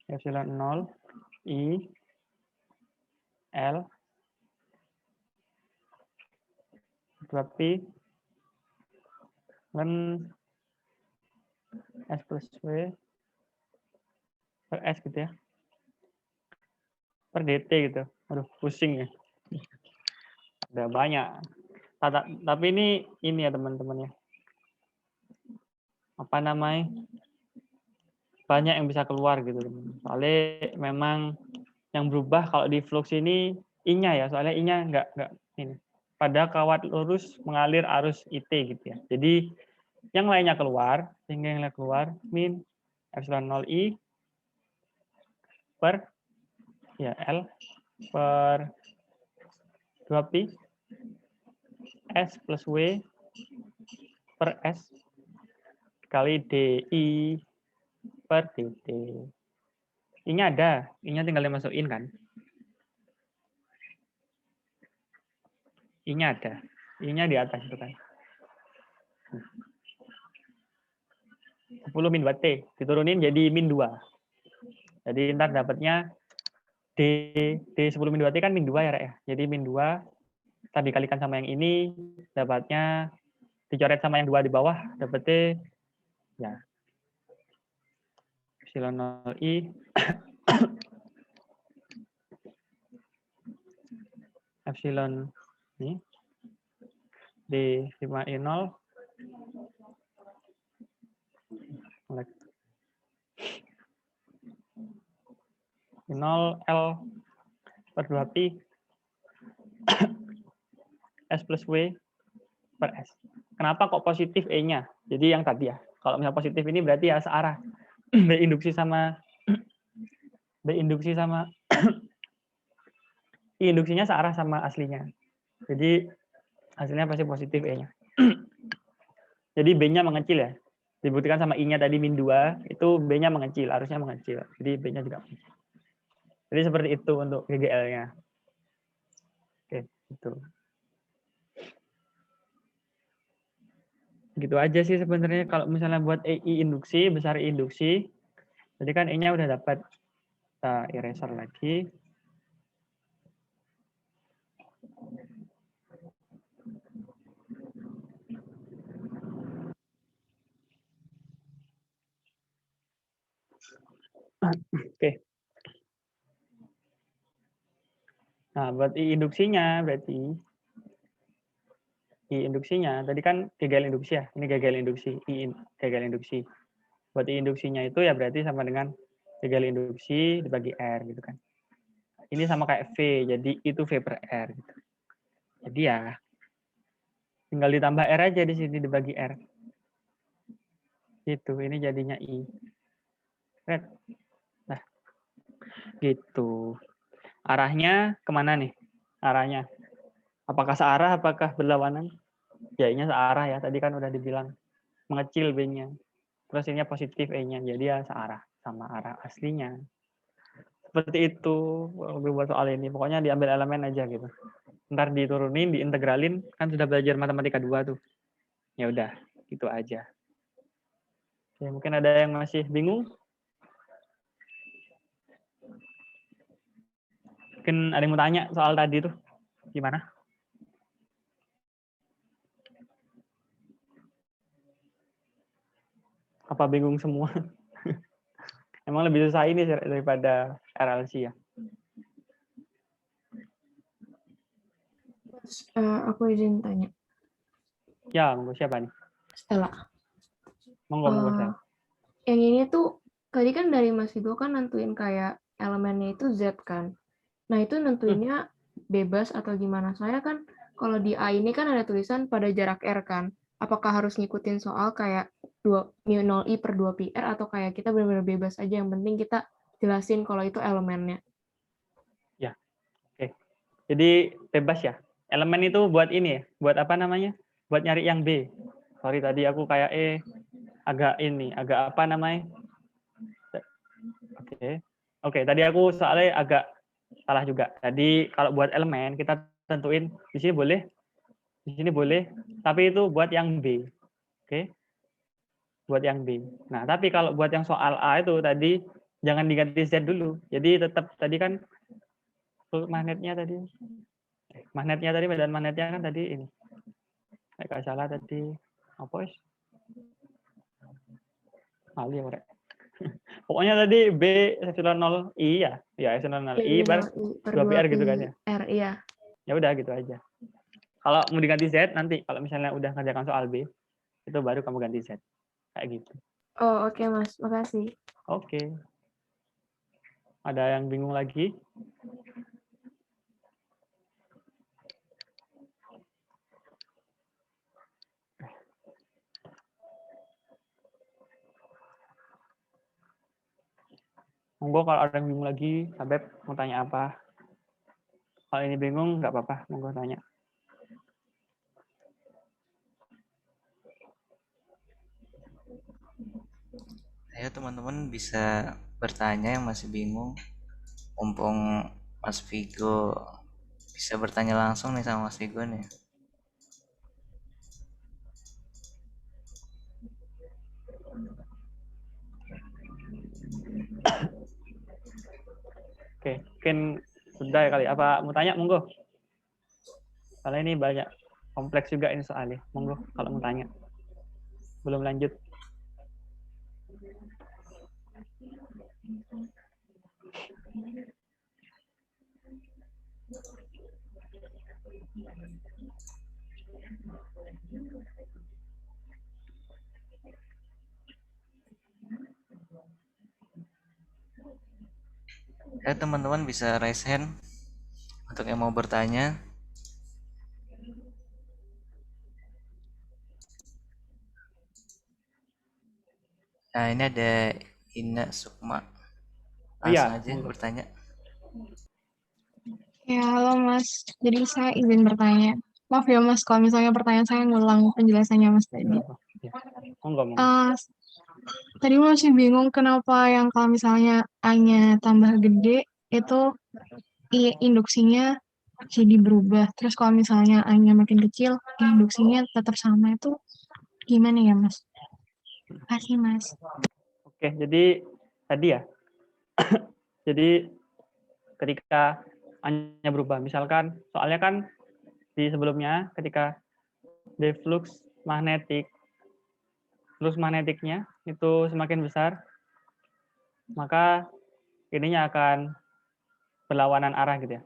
epsilon 0 I L 2pi len S plus W per S gitu ya. Per DT gitu. Aduh, pusing ya. Ada banyak. Tapi ini ya teman-teman ya. Apa namanya? banyak yang bisa keluar gitu. Soalnya memang yang berubah kalau di flux ini I-nya ya, soalnya I-nya nggak ini. Pada kawat lurus mengalir arus IT gitu ya. Jadi yang lainnya keluar, sehingga yang lainnya keluar min epsilon 0 I per ya L per 2pi S plus W per S kali DI per dt. I-nya ada, I-nya tinggal dimasukin kan. I-nya ada, I-nya di atas itu kan. 10 min 2T, diturunin jadi min 2. Jadi ntar dapatnya D 10 min 2T kan min 2 ya, Rek ya. Jadi min 2, kita dikalikan sama yang ini, dapatnya dicoret sama yang 2 di bawah, dapatnya ya epsilon 0I epsilon ini D5I0 0 L per 2pi S plus W per S. Kenapa kok positif E-nya? Jadi yang tadi ya, kalau misalnya positif ini berarti ya searah. B induksi sama I induksinya searah sama aslinya. Jadi hasilnya pasti positif E-nya. Jadi B-nya mengecil ya. Dibuktikan sama I-nya tadi min 2, itu B-nya mengecil, harusnya mengecil. Jadi B-nya juga mengecil. Jadi seperti itu untuk GGL-nya. Oke, itu. Gitu aja sih sebenarnya kalau misalnya buat I induksi, besar I induksi. Jadi kan E-nya udah dapat. Kita eraser lagi. Oke. Nah, buat I induksinya berarti I induksinya tadi kan gagal induksi ya. Ini gagal induksi, I gagal induksi. Buat I induksinya itu ya berarti sama dengan gagal induksi dibagi R gitu kan. Ini sama kayak V, jadi itu V per R gitu. Jadi ya tinggal ditambah R aja di sini dibagi R. Gitu, ini jadinya I. Nah, gitu. Arahnya kemana nih? Arahnya. Apakah searah, apakah berlawanan? Ya, ini searah ya. Tadi kan udah dibilang mengecil B-nya. Terus ini positif E-nya. Jadi ya searah sama arah aslinya. Seperti itu buat soal ini. Pokoknya diambil elemen aja gitu. Ntar diturunin, diintegralin. Kan sudah belajar matematika 2 tuh. Ya udah, gitu aja. Oke, mungkin ada yang masih bingung? Mungkin ada yang mau tanya soal tadi tuh. Gimana? Apa bingung semua? Emang lebih susah ini daripada RLC ya? Aku izin tanya. Ya, monggo siapa nih? Stella. Monggo Stella. Yang ini tuh tadi kan dari Mas Vigo kan nentuin kayak elemennya itu Z kan. Nah itu nentuinnya bebas atau gimana? Saya kan kalau di A ini kan ada tulisan pada jarak R kan. Apakah harus ngikutin soal kayak 0I per 2πr atau kayak kita benar-benar bebas aja, yang penting kita jelasin kalau itu elemennya. Ya, oke. Jadi bebas ya. Elemen itu buat ini ya, buat apa namanya? Buat nyari yang B. Sorry tadi aku kayak agak apa namanya? Oke, tadi aku soalnya agak salah juga. Jadi kalau buat elemen kita tentuin di sini boleh, tapi itu buat yang B. Oke. Buat yang B. Nah, tapi kalau buat yang soal A itu tadi jangan diganti Z dulu. Jadi tetap tadi kan magnetnya tadi medan magnetnya kan tadi ini. Kayak salah tadi. Apa sih? Mali ya, pokoknya tadi B epsilon 0 I ya. Ya, epsilon 0 I per 2PR gitu kan ya. R, iya. Ya udah gitu aja. Kalau mau diganti Z nanti kalau misalnya udah ngerjakan soal B, itu baru kamu ganti Z. Kayak gitu. Oh, oke, Mas. Makasih. Oke. Ada yang bingung lagi? Monggo kalau ada yang bingung lagi, Habib mau tanya apa? Kalau ini bingung, nggak apa-apa, monggo tanya. Ayo teman-teman bisa bertanya yang masih bingung. Mumpung Mas Vigo bisa bertanya langsung nih sama Mas Vigo nih. Oke, mungkin sudah ya kali. Apa mau tanya, monggo? Karena ini banyak kompleks juga ini soalnya. Monggo kalau mau tanya. Belum lanjut. Ya teman-teman bisa raise hand untuk yang mau bertanya. Nah ini ada Ina Sukma. Langsung Iya, aja monggo. bertanya. Ya, halo Mas. Jadi saya izin bertanya. Maaf ya Mas, kalau misalnya pertanyaan saya ngulang penjelasannya Mas tadi. Ya. Monggo, monggo. Tadi masih bingung kenapa yang kalau misalnya A-nya tambah gede, itu induksinya jadi berubah. Terus kalau misalnya A-nya makin kecil, induksinya tetap sama. Itu gimana ya Mas? Makasih Mas. Oke, jadi tadi ya. Jadi ketika A-nya berubah, misalkan soalnya kan di sebelumnya ketika deflux magnetik, flux magnetiknya itu semakin besar, maka ininya akan berlawanan arah gitu ya.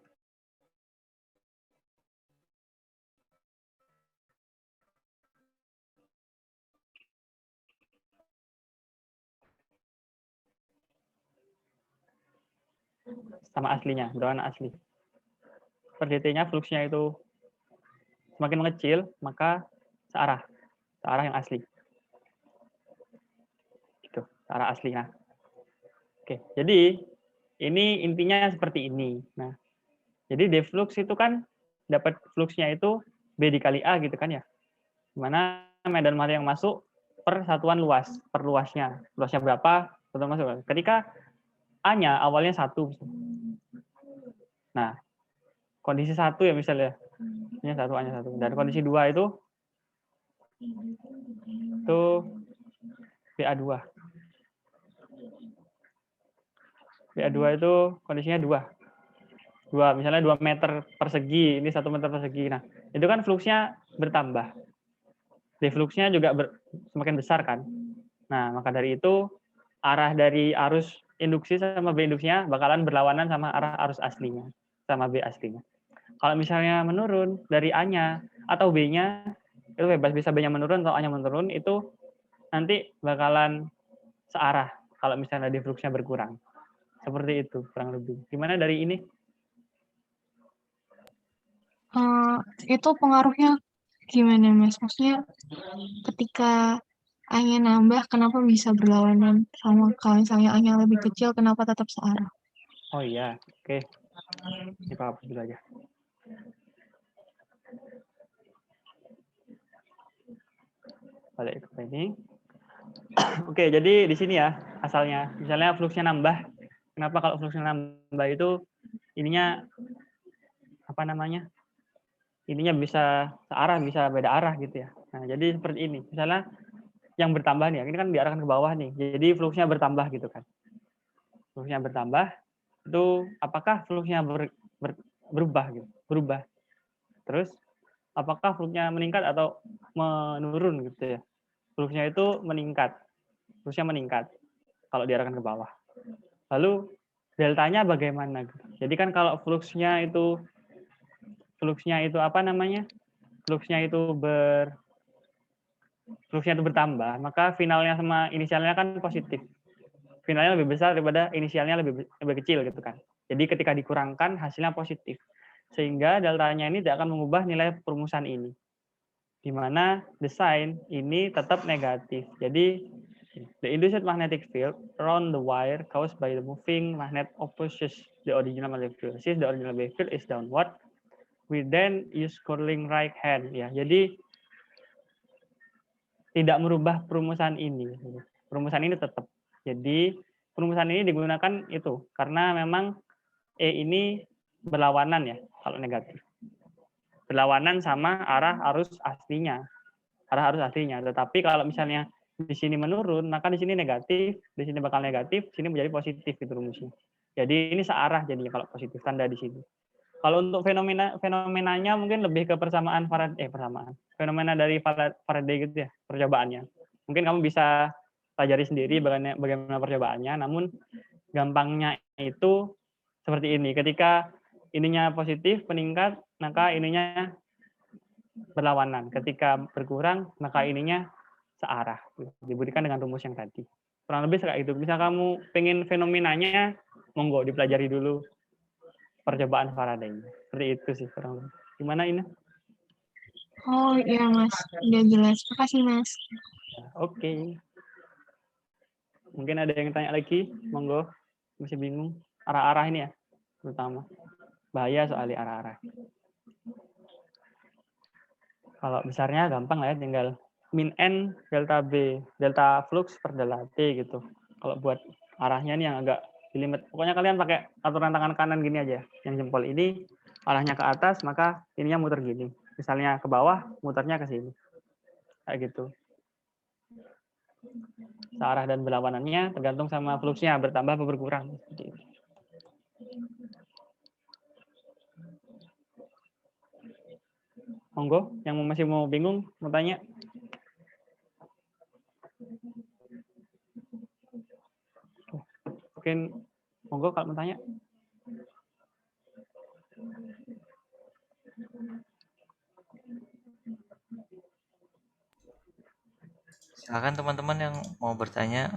Sama aslinya, berlawanan asli. Per dt-nya fluxnya itu semakin mengecil, maka searah yang asli. Gitu, searah asli. Nah, oke. Jadi ini intinya seperti ini. Nah, jadi deflux itu kan dapat fluxnya itu B dikali A gitu kan ya. Dimana medan massa yang masuk per satuan luas, per luasnya. Luasnya berapa? Satuan masuk. Ketika A-nya awalnya 1. Nah, kondisi 1 ya misalnya. Ini 1, A-nya 1. Dan kondisi 2 itu BA2. BA2 itu kondisinya 2. Misalnya 2 meter persegi, ini 1 meter persegi. Nah, itu kan fluxnya bertambah. Defluxnya juga semakin besar kan. Nah, maka dari itu arah dari arus induksi sama B induksinya bakalan berlawanan sama arah arus aslinya, sama B aslinya. Kalau misalnya menurun dari A-nya atau B-nya, itu bebas, bisa B-nya menurun atau A-nya menurun, itu nanti bakalan searah kalau misalnya defluxnya berkurang. Seperti itu kurang lebih. Gimana dari ini? Itu pengaruhnya gimana Mas? Maksudnya ketika A-nya nambah, kenapa bisa berlawanan sama kalau misalnya A-nya lebih kecil, kenapa tetap searah? Oh iya, oke. Ini Pak hapus dulu aja. Balik ke ini. Oke, jadi di sini ya asalnya. Misalnya fluxnya nambah. Kenapa kalau fluxnya nambah itu ininya apa namanya? Ininya bisa searah, bisa beda arah gitu ya. Nah, jadi seperti ini. Misalnya yang bertambah nih, ini kan diarahkan ke bawah nih. Jadi fluxnya bertambah gitu kan. Fluxnya bertambah, itu apakah fluxnya berubah gitu? Berubah. Terus apakah fluxnya meningkat atau menurun gitu ya? Fluxnya itu meningkat. Fluxnya meningkat kalau diarahkan ke bawah. Lalu deltanya bagaimana? Jadi kan kalau fluxnya itu apa namanya? Fluxnya itu bertambah, maka finalnya sama inisialnya kan positif. finalnya lebih besar daripada inisialnya lebih kecil gitu kan. Jadi ketika dikurangkan hasilnya positif. Sehingga deltanya ini tidak akan mengubah nilai perumusan ini. Di mana the sign ini tetap negatif. Jadi the induced magnetic field around the wire caused by the moving magnet opposes the original magnetic field. Since the original magnetic field is downward, we then use curling right hand. Ya, jadi tidak merubah perumusan ini. Perumusan ini tetap. Jadi perumusan ini digunakan itu karena memang E ini berlawanan ya kalau negatif. Berlawanan sama arah arus aslinya. Arah arus aslinya. Tetapi kalau misalnya di sini menurun, maka di sini negatif, di sini bakal negatif, di sini menjadi positif gitu rumusnya. Jadi ini searah jadinya kalau positif tanda di sini. Kalau untuk fenomenanya mungkin lebih ke persamaan fenomena dari Faraday gitu ya, percobaannya. Mungkin kamu bisa pelajari sendiri bagaimana percobaannya, namun gampangnya itu seperti ini. Ketika ininya positif meningkat, maka ininya berlawanan. Ketika berkurang, maka ininya searah. Diberikan dengan rumus yang tadi. Kurang lebih kayak itu. Bisa kamu pengen fenomenanya, monggo dipelajari dulu percobaan Faraday. Seperti itu sih kurang lebih. Gimana ini? Oh iya Mas, udah jelas. Makasih Mas. Oke. Mungkin ada yang tanya lagi, monggo. Masih bingung? Arah-arah ini ya, terutama. Bahaya soalnya arah-arah. Kalau besarnya gampang lah ya, tinggal min N delta B, delta flux per delta T gitu. Kalau buat arahnya nih yang agak limit. Pokoknya kalian pakai aturan tangan kanan gini aja. Yang jempol ini arahnya ke atas, maka ininya muter gini. Misalnya ke bawah, muternya ke sini. Kayak gitu. Searah dan berlawanannya tergantung sama fluxnya, bertambah atau berkurang. Monggo, yang masih mau bingung, mau tanya. Mungkin, monggo kalau mau tanya. Silakan teman-teman yang mau bertanya.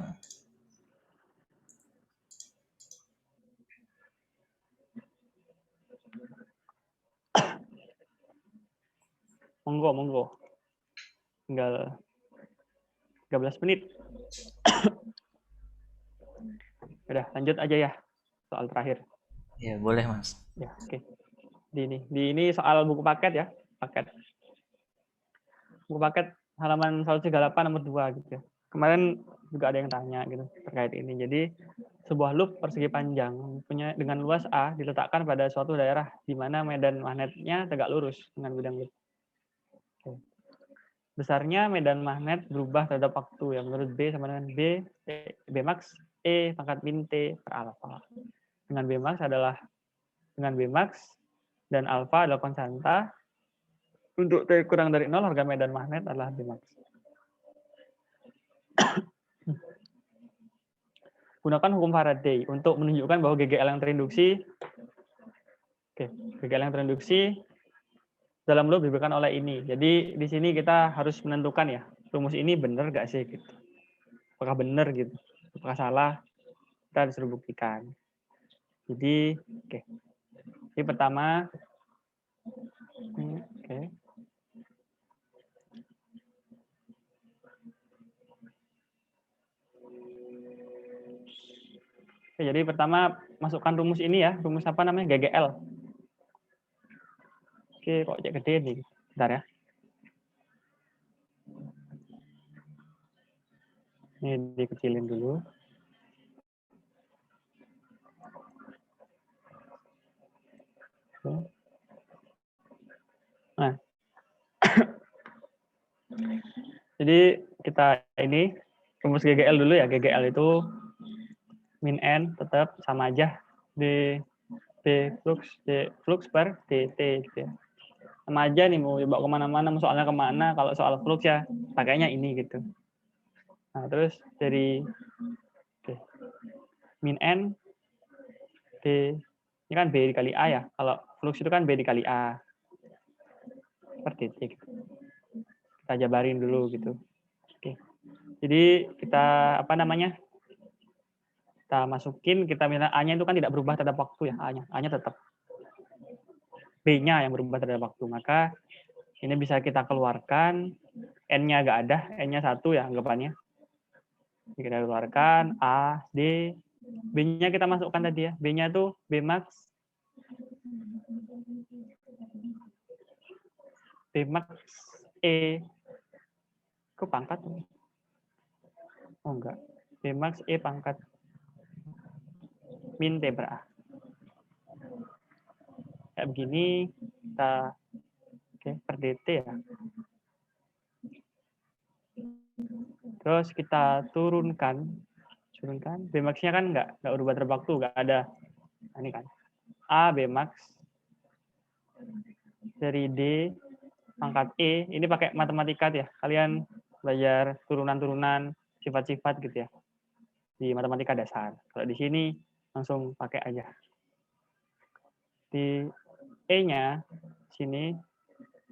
Monggo. Tinggal 13 menit. Udah, lanjut aja ya. Soal terakhir. Ya, boleh, Mas. Ya, oke. Di ini soal buku paket ya. Buku paket halaman 138 nomor 2 gitu ya. Kemarin juga ada yang tanya gitu terkait ini. Jadi sebuah loop persegi panjang punya dengan luas A diletakkan pada suatu daerah di mana medan magnetnya tegak lurus dengan bidang loop. Besarnya medan magnet berubah terhadap waktu ya, menurut B sama dengan B max E pangkat min T per alfa. Dengan B max dan alfa adalah konstanta. Untuk T kurang dari 0 harga medan magnet adalah B max. Gunakan hukum Faraday untuk menunjukkan bahwa GGL yang terinduksi GGL yang terinduksi dalam loop diberikan oleh ini. Jadi di sini kita harus menentukan ya, rumus ini benar nggak sih gitu. Apakah benar gitu? Apakah salah? Kita disuruh buktikan. Jadi Ini pertama jadi pertama masukkan rumus ini ya, rumus apa namanya? GGL. Kok cek gede nih. Bentar ya. Ini dikecilin dulu. Nah. Jadi kita ini rumus GGL dulu ya. GGL itu min N tetap sama aja D flux per dt gitu ya. Sama aja nih mau dibawa kemana-mana, mau soalnya kemana, kalau soal flux ya pakainya ini gitu. Nah terus dari min N D, ini kan B dikali A ya, kalau flux itu kan B dikali A per dt gitu. Kita jabarin dulu gitu. Oke. Jadi kita apa namanya? kita masukin, kita minta A-nya itu kan tidak berubah terhadap waktu ya, A-nya tetap. B-nya yang berubah terhadap waktu. Maka ini bisa kita keluarkan, N-nya nggak ada, N-nya 1 ya anggapannya. Kita keluarkan A, D, B-nya kita masukkan tadi ya. B-nya tuh B max E. Kok pangkat? Oh enggak. B max E pangkat min T per A. Kayak begini kita per dt ya. Terus kita turunkan B max-nya kan nggak berubah terhadap waktu, nggak ada. Nah, ini kan A B max dari D pangkat E, ini pakai matematika ya. Kalian belajar turunan-turunan sifat-sifat gitu ya di matematika dasar. Kalau di sini langsung pakai aja. Di E-nya sini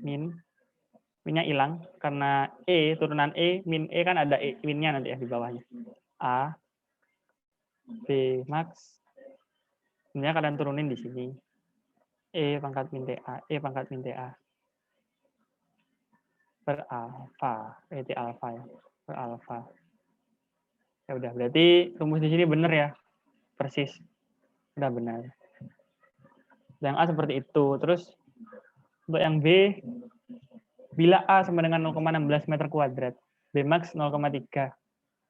minnya hilang karena E, turunan E, min E kan ada E, minnya nanti ya di bawahnya. A, B max, minnya kalian turunin di sini. E pangkat min TA, E pangkat min TA. Per alfa, ET alfa ya, per alfa. Ya udah, berarti rumus di sini benar ya, persis. Udah benar. Yang A seperti itu. Terus untuk yang B, bila A sama dengan 0,16 meter kuadrat, B max 0,3,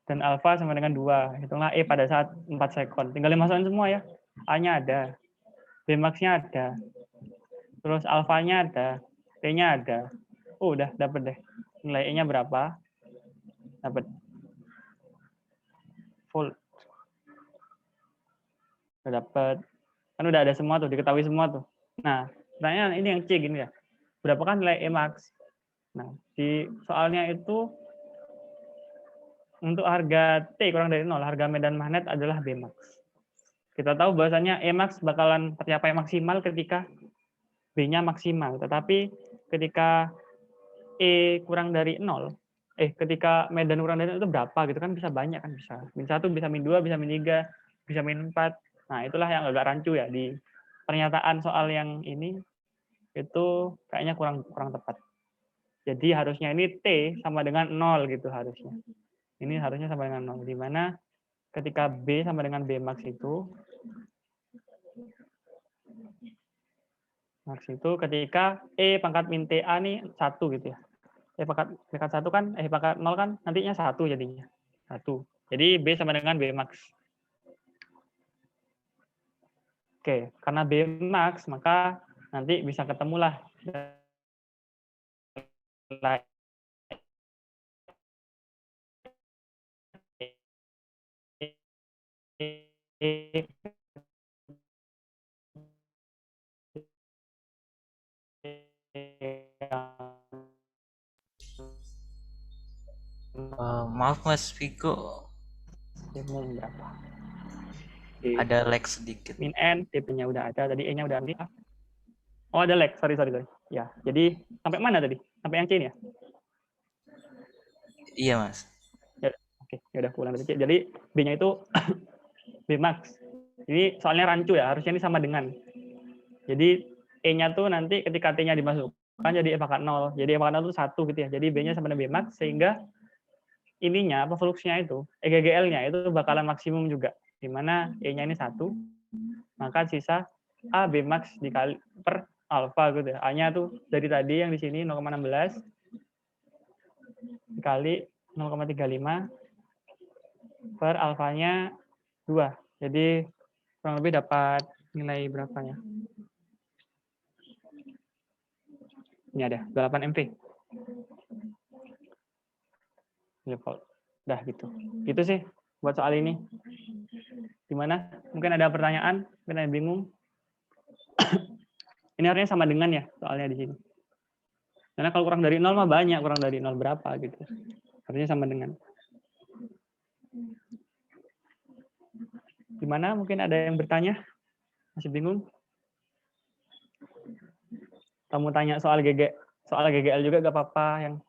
dan alfa sama dengan 2. Hitunglah E pada saat 4 sekon. Tinggal dimasukin semua ya. A-nya ada, B max-nya ada, terus alfanya ada, T-nya ada. Oh, udah dapet deh. Nilai E-nya berapa? Dapat. Full. Udah dapat. Kan udah ada semua tuh, diketahui semua tuh. Nah, pertanyaan ini yang C gini ya. Berapakah nilai E max? Nah, di soalnya itu untuk harga T kurang dari 0, harga medan magnet adalah B max. Kita tahu bahwasanya E max bakalan tercapai maksimal ketika B-nya maksimal. Tetapi ketika E kurang dari 0, ketika medan kurang dari 0 itu berapa gitu kan, bisa banyak kan, bisa min 1, bisa min 2, bisa min 3, bisa min 4. Nah, itulah yang agak rancu ya di pernyataan soal yang ini, itu kayaknya kurang tepat. Jadi harusnya ini T sama dengan 0 gitu harusnya. Ini harusnya sama dengan 0, di mana ketika B sama dengan B max itu ketika E pangkat min TA nih 1 gitu ya. E pangkat 1 kan, pangkat 0 kan nantinya 1 jadinya. 1. Jadi B sama dengan B max. Oke, karena B max maka nanti bisa ketemulah Maaf Mas Vigo, berapa? ada lag sedikit. Min N, TP-nya udah ada, tadi E-nya udah ada. Oh, ada lag, sorry. Ya, jadi sampai mana tadi? Sampai yang C ini ya? Iya Mas. Ya, oke, ya udah pulang dari C. Jadi B-nya itu B max. Ini soalnya rancu ya, harusnya ini sama dengan. Jadi E-nya tuh nanti ketika T-nya dimasukkan jadi E pangkat 0. Jadi E pangkat 0 itu 1 gitu ya. Jadi B-nya sama dengan B max, sehingga ininya, apa fluxnya itu, EGGL-nya itu bakalan maksimum juga. Di mana E-nya ini 1, maka sisa A B max dikali per alfa gitu ya. A-nya tuh dari tadi yang di sini 0,16 dikali 0,35 per alfanya 2. Jadi kurang lebih dapat nilai berapa ya? Ini ada 28 MV. Udah gitu. Gitu sih buat soal ini. Gimana? Mungkin ada pertanyaan? Mungkin ada yang bingung? Ini harusnya sama dengan ya soalnya di sini. Karena kalau kurang dari 0 mah banyak, kurang dari 0 berapa gitu. Harusnya sama dengan. Gimana? Mungkin ada yang bertanya? Masih bingung? Kamu tanya soal GGL juga gak apa-apa, yang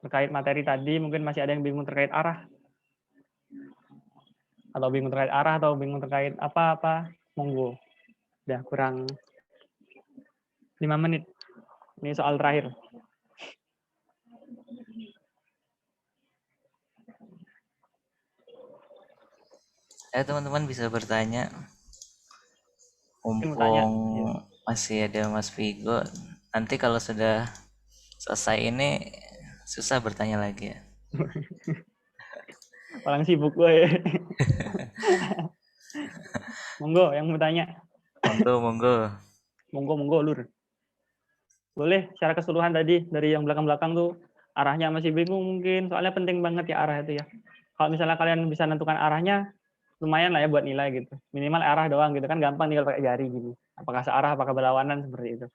terkait materi tadi. Mungkin masih ada yang bingung terkait arah. atau bingung terkait arah atau bingung terkait apa-apa, monggo. Udah kurang 5 menit. Ini soal terakhir. Teman-teman bisa bertanya. Mungkin mau tanya. Mumpung masih ada Mas Vigo, nanti kalau sudah selesai ini susah bertanya lagi ya. Orang sibuk gue. Monggo yang mau tanya. Monggo Lur. Boleh secara keseluruhan tadi dari yang belakang-belakang tuh arahnya masih bingung mungkin, soalnya penting banget ya arah itu ya. Kalau misalnya kalian bisa nentukan arahnya, lumayan lah ya buat nilai gitu. Minimal arah doang gitu kan, gampang tinggal pakai jari gini. Apakah searah, apakah berlawanan, seperti itu.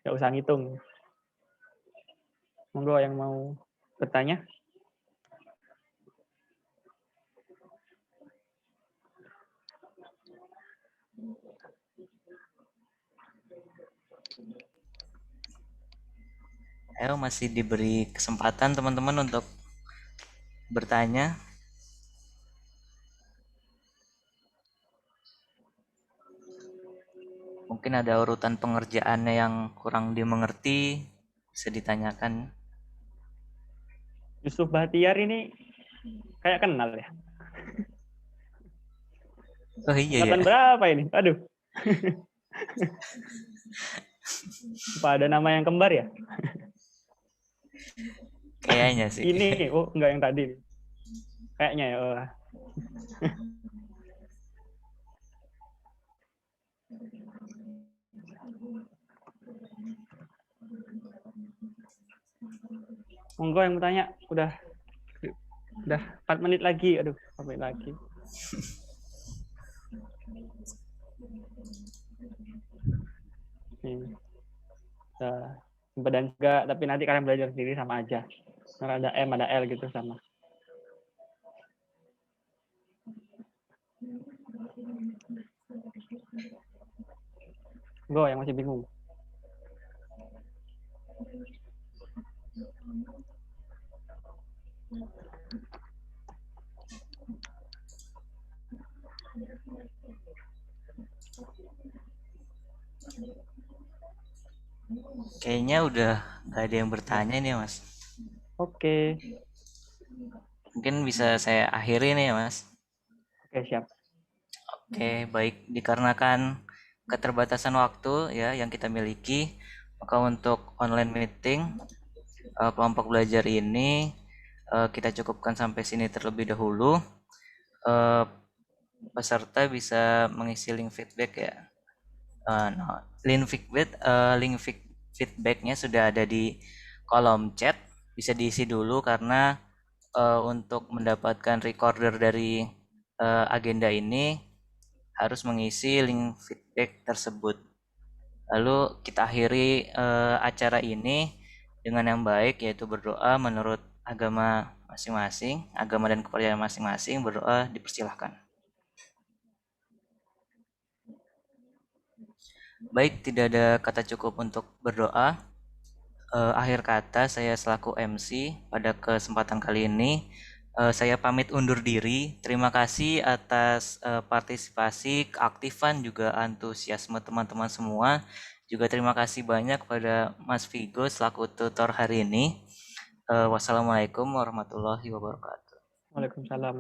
Nggak usah ngitung. Monggo yang mau bertanya. Ayo, masih diberi kesempatan teman-teman untuk bertanya. Mungkin ada urutan pengerjaannya yang kurang dimengerti, bisa ditanyakan. Yusuf Bahtiar ini kayak kenal ya. Oh iya ya. Angkatan berapa ini? Aduh. Apa ada nama yang kembar ya? Kayaknya sih. Ini, oh enggak yang tadi. Kayaknya ya. Oh. Monggo yang bertanya. Udah 4 menit lagi. Aduh, 4 menit lagi. Dan juga, tapi nanti kalian belajar sendiri sama aja. Karena ada M, ada L gitu sama. Go yang masih bingung. Kayaknya udah nggak ada yang bertanya nih Mas. Oke. Mungkin bisa saya akhiri nih Mas. Oke, siap. Oke, baik. Dikarenakan keterbatasan waktu ya yang kita miliki, maka untuk online meeting kelompok belajar ini kita cukupkan sampai sini terlebih dahulu. Peserta bisa mengisi link feedback ya. Link feedbacknya sudah ada di kolom chat, bisa diisi dulu karena untuk mendapatkan recorder dari agenda ini harus mengisi link feedback tersebut. Lalu kita akhiri acara ini dengan yang baik, yaitu berdoa menurut agama masing-masing, agama dan kepercayaan masing-masing. Berdoa dipersilahkan. Baik, tidak ada kata cukup untuk berdoa. Akhir kata, saya selaku MC pada kesempatan kali ini, saya pamit undur diri. Terima kasih atas partisipasi, keaktifan, juga antusiasme teman-teman semua. Juga terima kasih banyak kepada Mas Vigo selaku tutor hari ini. Wassalamualaikum warahmatullahi wabarakatuh. Waalaikumsalam.